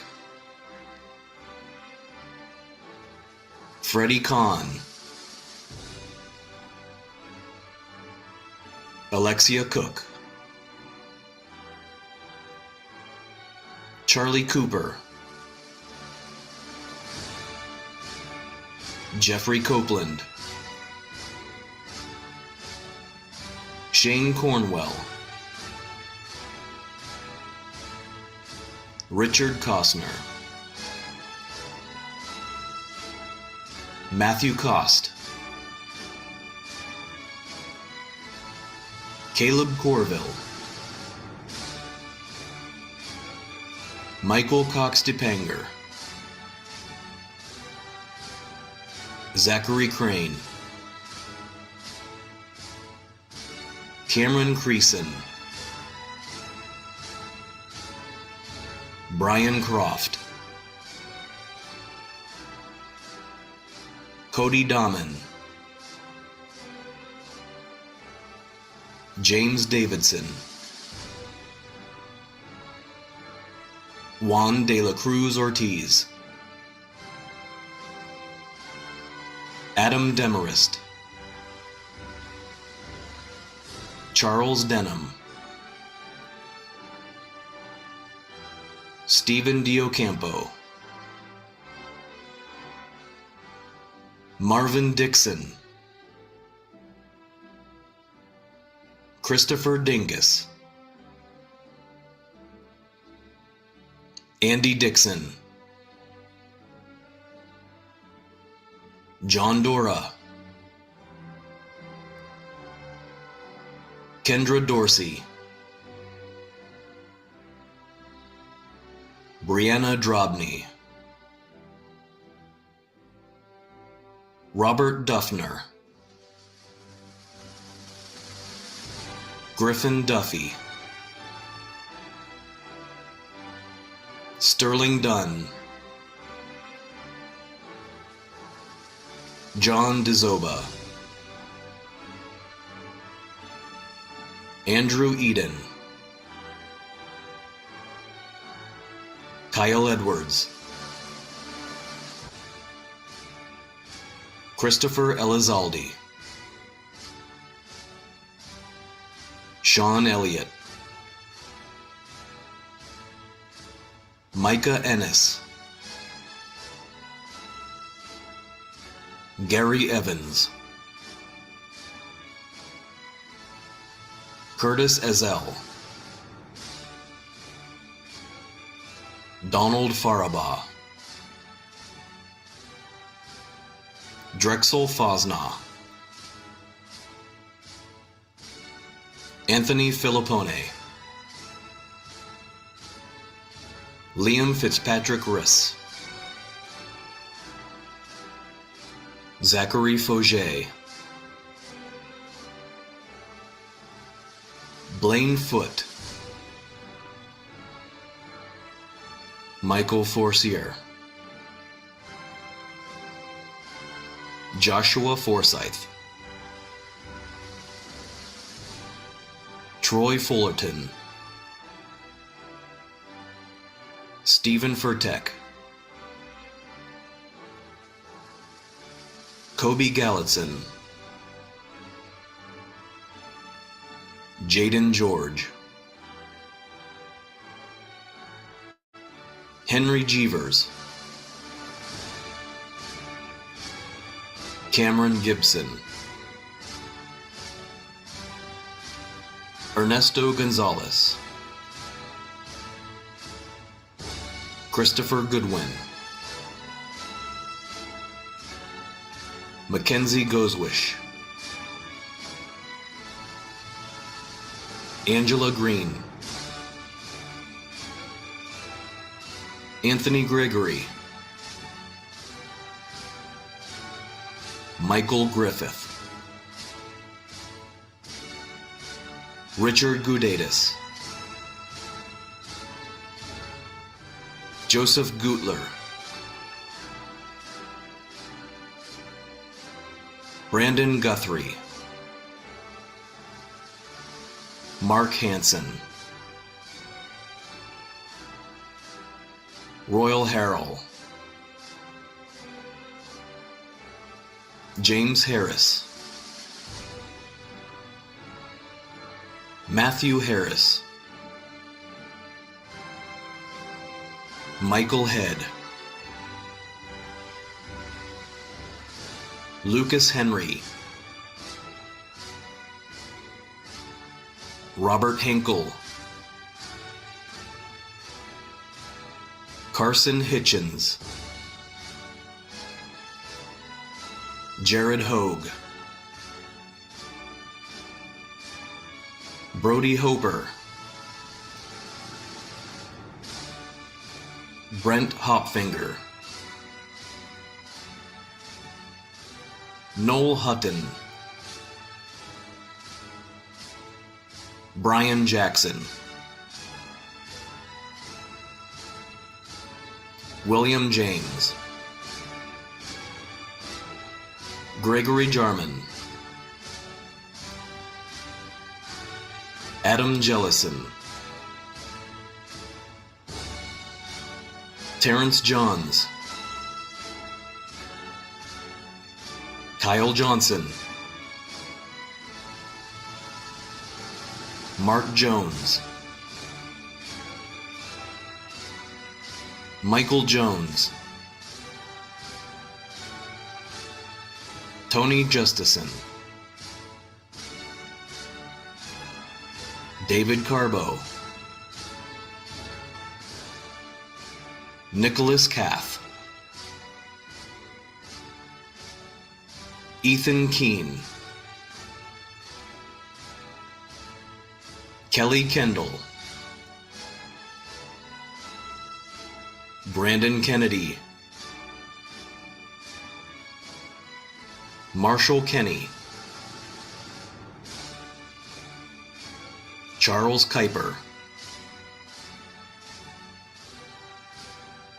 Freddie Kahn, Alexia Cook, Charlie Cooper, Jeffrey Copeland, Shane Cornwell, Richard Costner, Matthew Cost, Caleb Corville, Michael Cox DePanger, Zachary Crane, Cameron Creason, Brian Croft, Cody Dahman, James Davidson, Juan de la Cruz Ortiz, Adam Demarest, Charles Denham, Stephen Diocampo, Marvin Dixon, Christopher Dingus, Andy Dixon, John Dora, Kendra Dorsey, Brianna Drobny, Robert Duffner, Griffin Duffy, Sterling Dunn, John DeZoba, Andrew Eden, Kyle Edwards, Christopher Elizalde, Sean Elliott, Micah Ennis, Gary Evans, Curtis Ezel, Donald Farabah, Drexel Fosna, Anthony Filippone, Liam Fitzpatrick Riss, Zachary Fauget, Blaine Foote, Michael Forcier, Joshua Forsyth, Troy Fullerton, Stephen Furtek, Kobe Gallatin, Jaden George, Henry Jeevers, Cameron Gibson, Ernesto Gonzalez, Christopher Goodwin, Mackenzie Goswish, Angela Green, Anthony Gregory, Michael Griffith, Richard Gudaitis, Joseph Gutler, Brandon Guthrie, Mark Hansen, Royal Harrell, James Harris, Matthew Harris, Michael Head, Lucas Henry, Robert Hinkle, Carson Hitchens, Jared Hogue, Brody Hoper, Brent Hopfinger, Noel Hutton, Brian Jackson, William James, Gregory Jarman, Adam Jellison, Terrence Johns, Kyle Johnson, Mark Jones, Michael Jones, Tony Justison, David Carbo, Nicholas Cath, Ethan Keene, Kelly Kendall, Brandon Kennedy, Marshall Kenny, Charles Kuiper,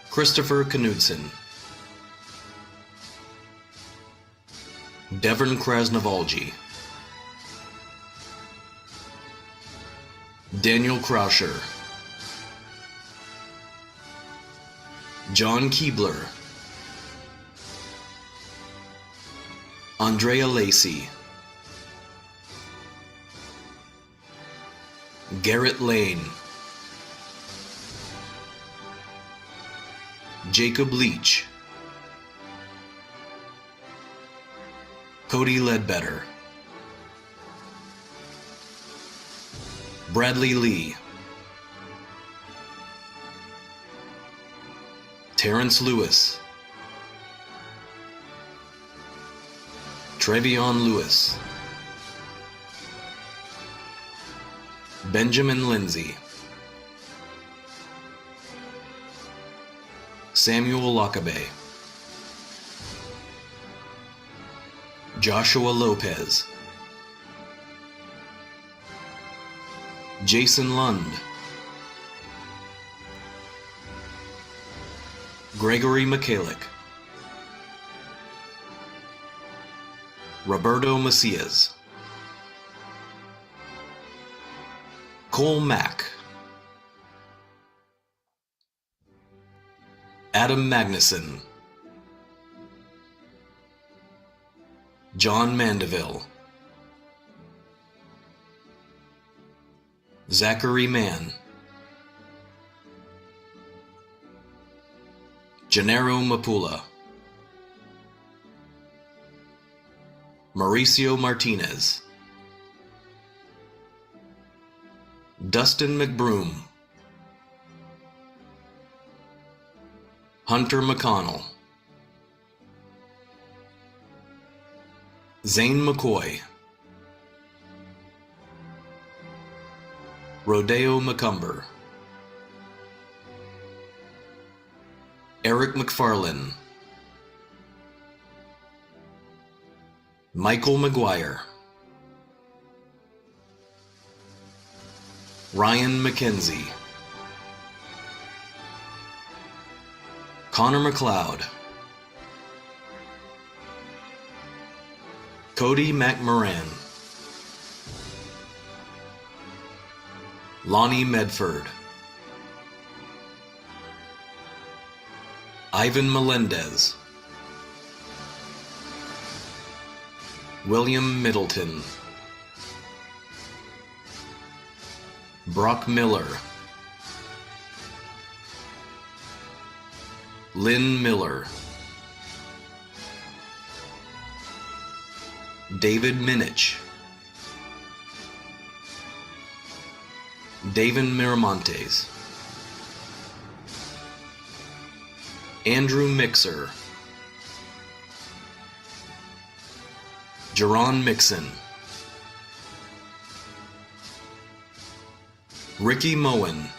Christopher Knudsen, Devon Krasnovalji, Daniel Krauscher, John Keebler, Andrea Lacey, Garrett Lane, Jacob Leach, Cody Ledbetter, Bradley Lee, Terrence Lewis, Trevion Lewis, Benjamin Lindsay, Samuel Lockaby, Joshua Lopez, Jason Lund, Gregory Michalik, Roberto Macias, Cole Mack, Adam Magnuson, John Mandeville, Zachary Mann, Gennaro Mapula, Mauricio Martinez, Dustin McBroom, Hunter McConnell, Zane McCoy, Rodeo McCumber, Eric McFarlane, Michael McGuire, Ryan McKenzie, Connor McLeod, Cody McMoran, Lonnie Medford, Ivan Melendez, William Middleton, Brock Miller, Lynn Miller, David Minich, David Miramontes, Andrew Mixer, Jerron Mixon, Ricky Moen,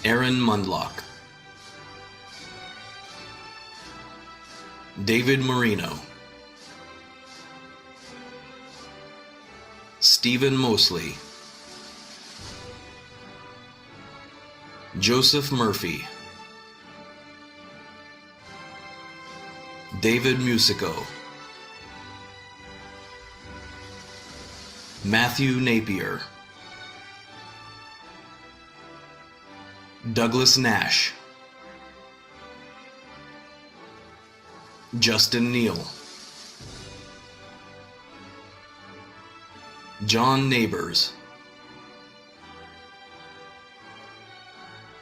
Aaron Mundlock, David Marino, Stephen Mosley, Joseph Murphy, David Musico, Matthew Napier, Douglas Nash, Justin Neal, John Neighbors,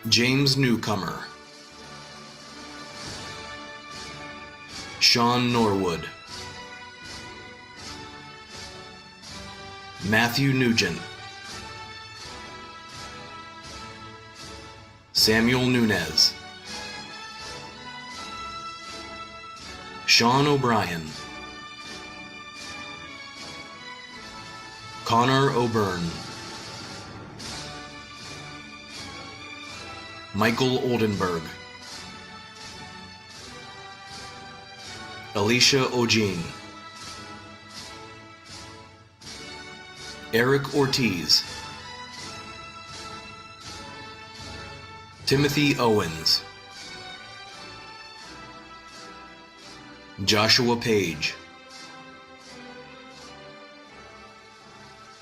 James Newcomer, Sean Norwood, Matthew Nugent, Samuel Nunez, Sean O'Brien, Connor O'Byrne, Michael Oldenburg, Alicia O'Jean, Eric Ortiz, Timothy Owens, Joshua Page,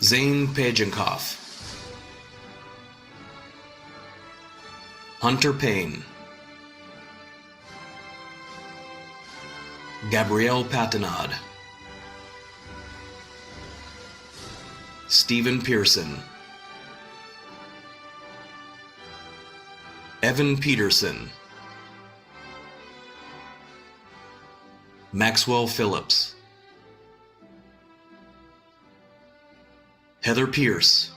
Zane Pajenkoff, Hunter Payne, Gabrielle Patinade, Stephen Pearson, Evan Peterson, Maxwell Phillips, Heather Pierce,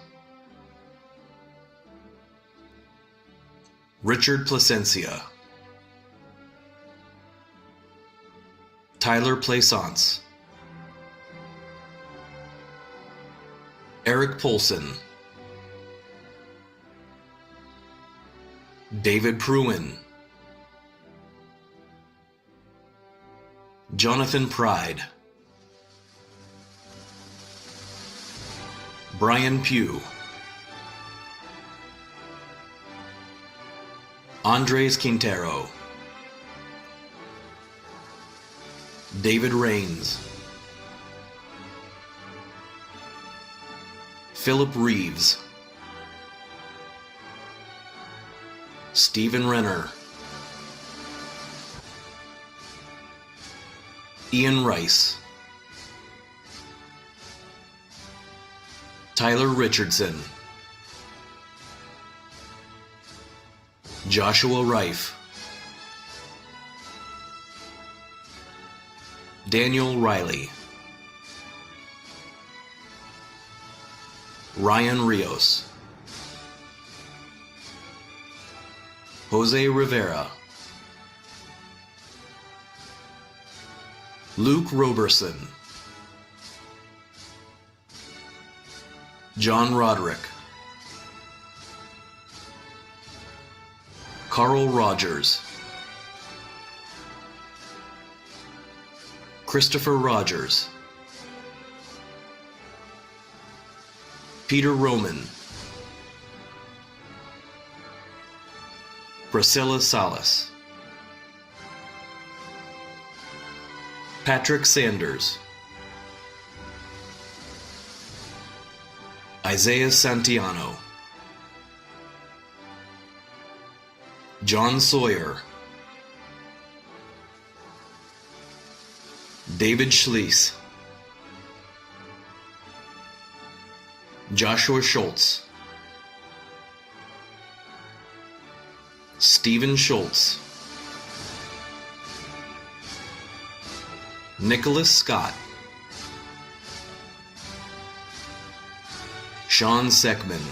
Richard Placencia, Tyler Plaisance, Eric Polson, David Pruin, Jonathan Pride, Brian Pugh, Andres Quintero, David Rains, Philip Reeves, Stephen Renner, Ian Rice, Tyler Richardson, Joshua Rife, Daniel Riley, Ryan Rios, Jose Rivera, Luke Roberson, John Roderick, Carl Rogers, Christopher Rogers, Peter Roman, Priscilla Salas, Patrick Sanders, Isaiah Santiano, John Sawyer, David Schließ, Joshua Schultz, Stephen Schultz, Nicholas Scott, Sean Seckman,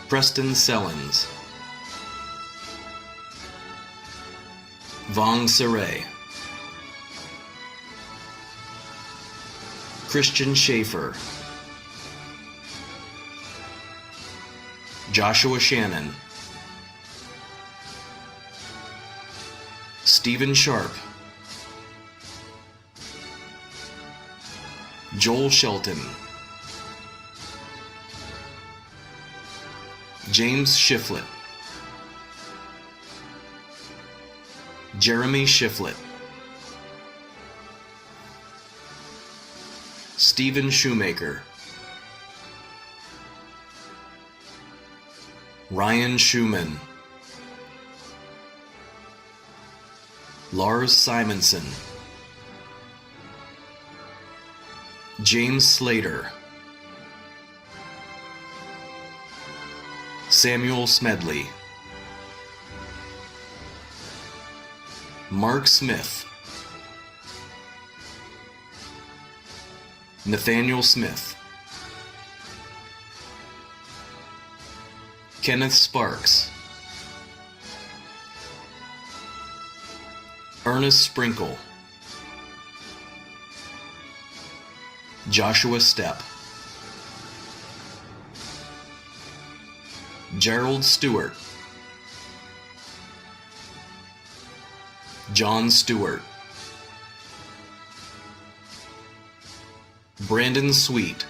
Preston Sellens, Vong Saray, Christian Schaefer, Joshua Shannon, Stephen Sharp, Joel Shelton, James Shiflett, Jeremy Shiflett, Stephen Shoemaker, Ryan Schumann, Lars Simonson, James Slater, Samuel Smedley, Mark Smith, Nathaniel Smith, Kenneth Sparks, Ernest Sprinkle, Joshua Stepp, Gerald Stewart, John Stewart, Brandon Sweet,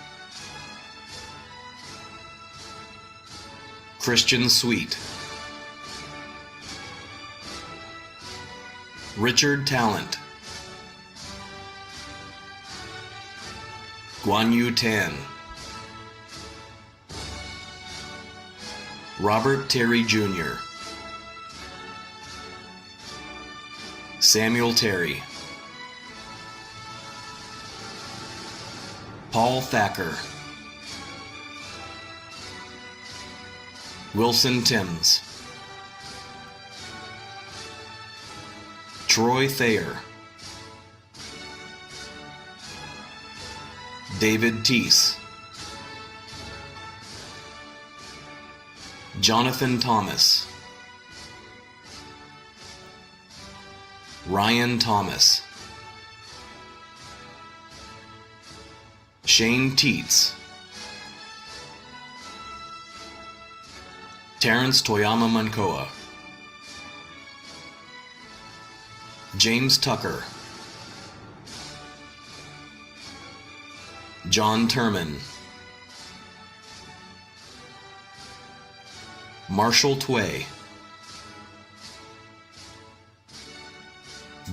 Christian Sweet, Richard Talent, Guan Yu Tan, Robert Terry Jr., Samuel Terry, Paul Thacker, Wilson Timms, Troy Thayer, David Teese, Jonathan Thomas, Ryan Thomas, Shane Teets, Terrence Toyama Mankoa, James Tucker, John Turman, Marshall Tway,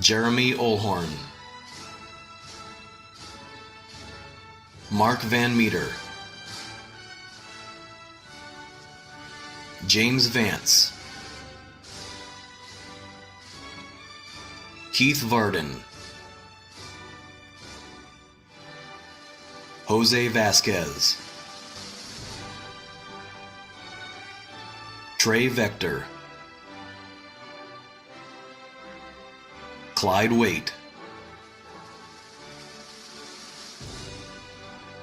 Jeremy Olhorn, Mark Van Meter, James Vance, Keith Varden, Jose Vasquez, Trey Vector, Clyde Waite,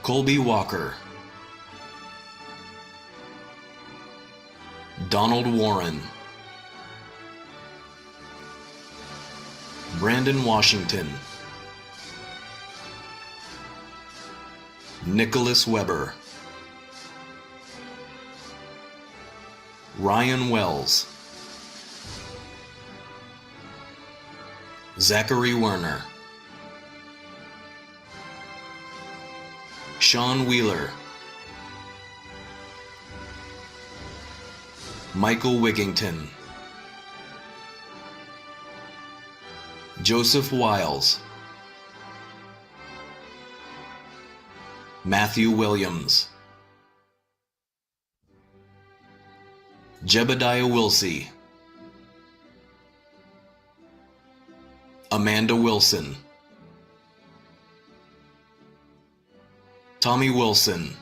Colby Walker, Donald Warren, Brandon Washington, Nicholas Weber, Ryan Wells, Zachary Werner, Sean Wheeler, Michael Wigington, Joseph Wiles, Matthew Williams, Jebediah Wilsey, Amanda Wilson, Tommy Wilson,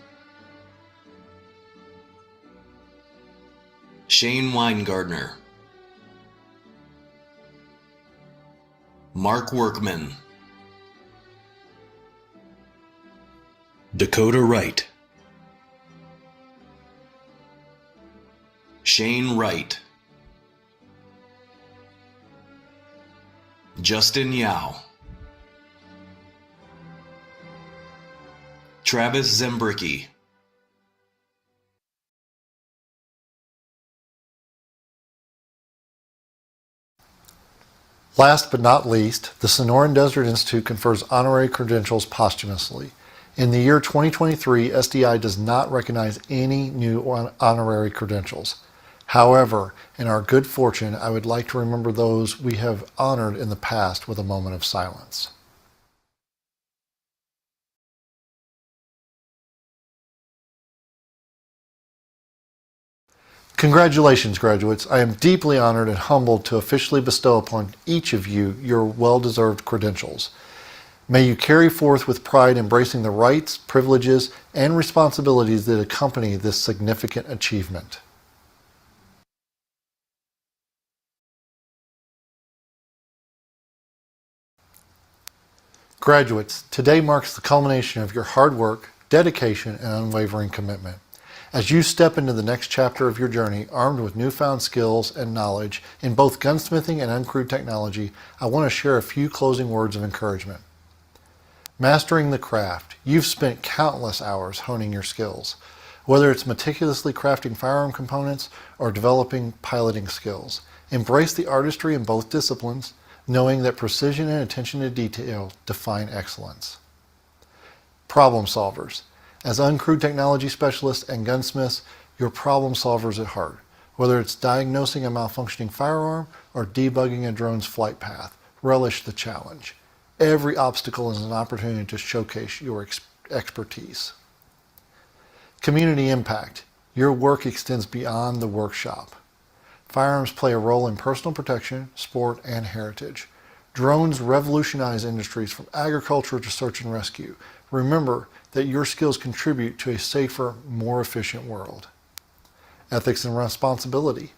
Shane Weingardner, Mark Workman, Dakota Wright, Shane Wright, Justin Yao, Travis Zembricki, Last but not least, the Sonoran Desert Institute confers honorary credentials posthumously. In the year 2023, SDI does not recognize any new honorary credentials. However, in our good fortune, I would like to remember those we have honored in the past with a moment of silence. Congratulations, graduates. I am deeply honored and humbled to officially bestow upon each of you your well-deserved credentials. May you carry forth with pride embracing the rights, privileges, and responsibilities that accompany this significant achievement. Graduates, today marks the culmination of your hard work, dedication, and unwavering commitment. As you step into the next chapter of your journey, armed with newfound skills and knowledge in both gunsmithing and uncrewed technology, I want to share a few closing words of encouragement. Mastering the craft, you've spent countless hours honing your skills. Whether it's meticulously crafting firearm components or developing piloting skills, embrace the artistry in both disciplines, knowing that precision and attention to detail define excellence. Problem solvers. As uncrewed technology specialists and gunsmiths, you're problem solvers at heart. Whether it's diagnosing a malfunctioning firearm or debugging a drone's flight path, relish the challenge. Every obstacle is an opportunity to showcase your expertise. Community impact. Your work extends beyond the workshop. Firearms play a role in personal protection, sport, and heritage. Drones revolutionize industries from agriculture to search and rescue. Remember that your skills contribute to a safer, more efficient world. Ethics and responsibility.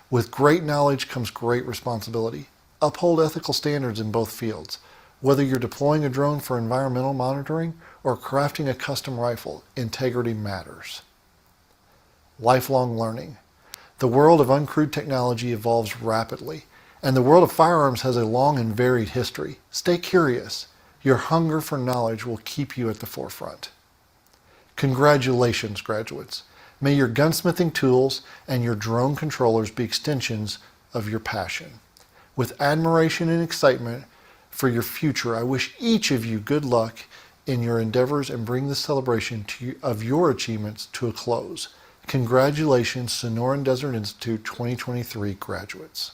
With great knowledge comes great responsibility. Uphold ethical standards in both fields. Whether you're deploying a drone for environmental monitoring or crafting a custom rifle, integrity matters. Lifelong learning. The world of uncrewed technology evolves rapidly, and the world of firearms has a long and varied history. Stay curious. Your hunger for knowledge will keep you at the forefront. Congratulations, graduates. May your gunsmithing tools and your drone controllers be extensions of your passion. With admiration and excitement for your future, I wish each of you good luck in your endeavors and bring this celebration of your achievements to a close. Congratulations, Sonoran Desert Institute 2023 graduates.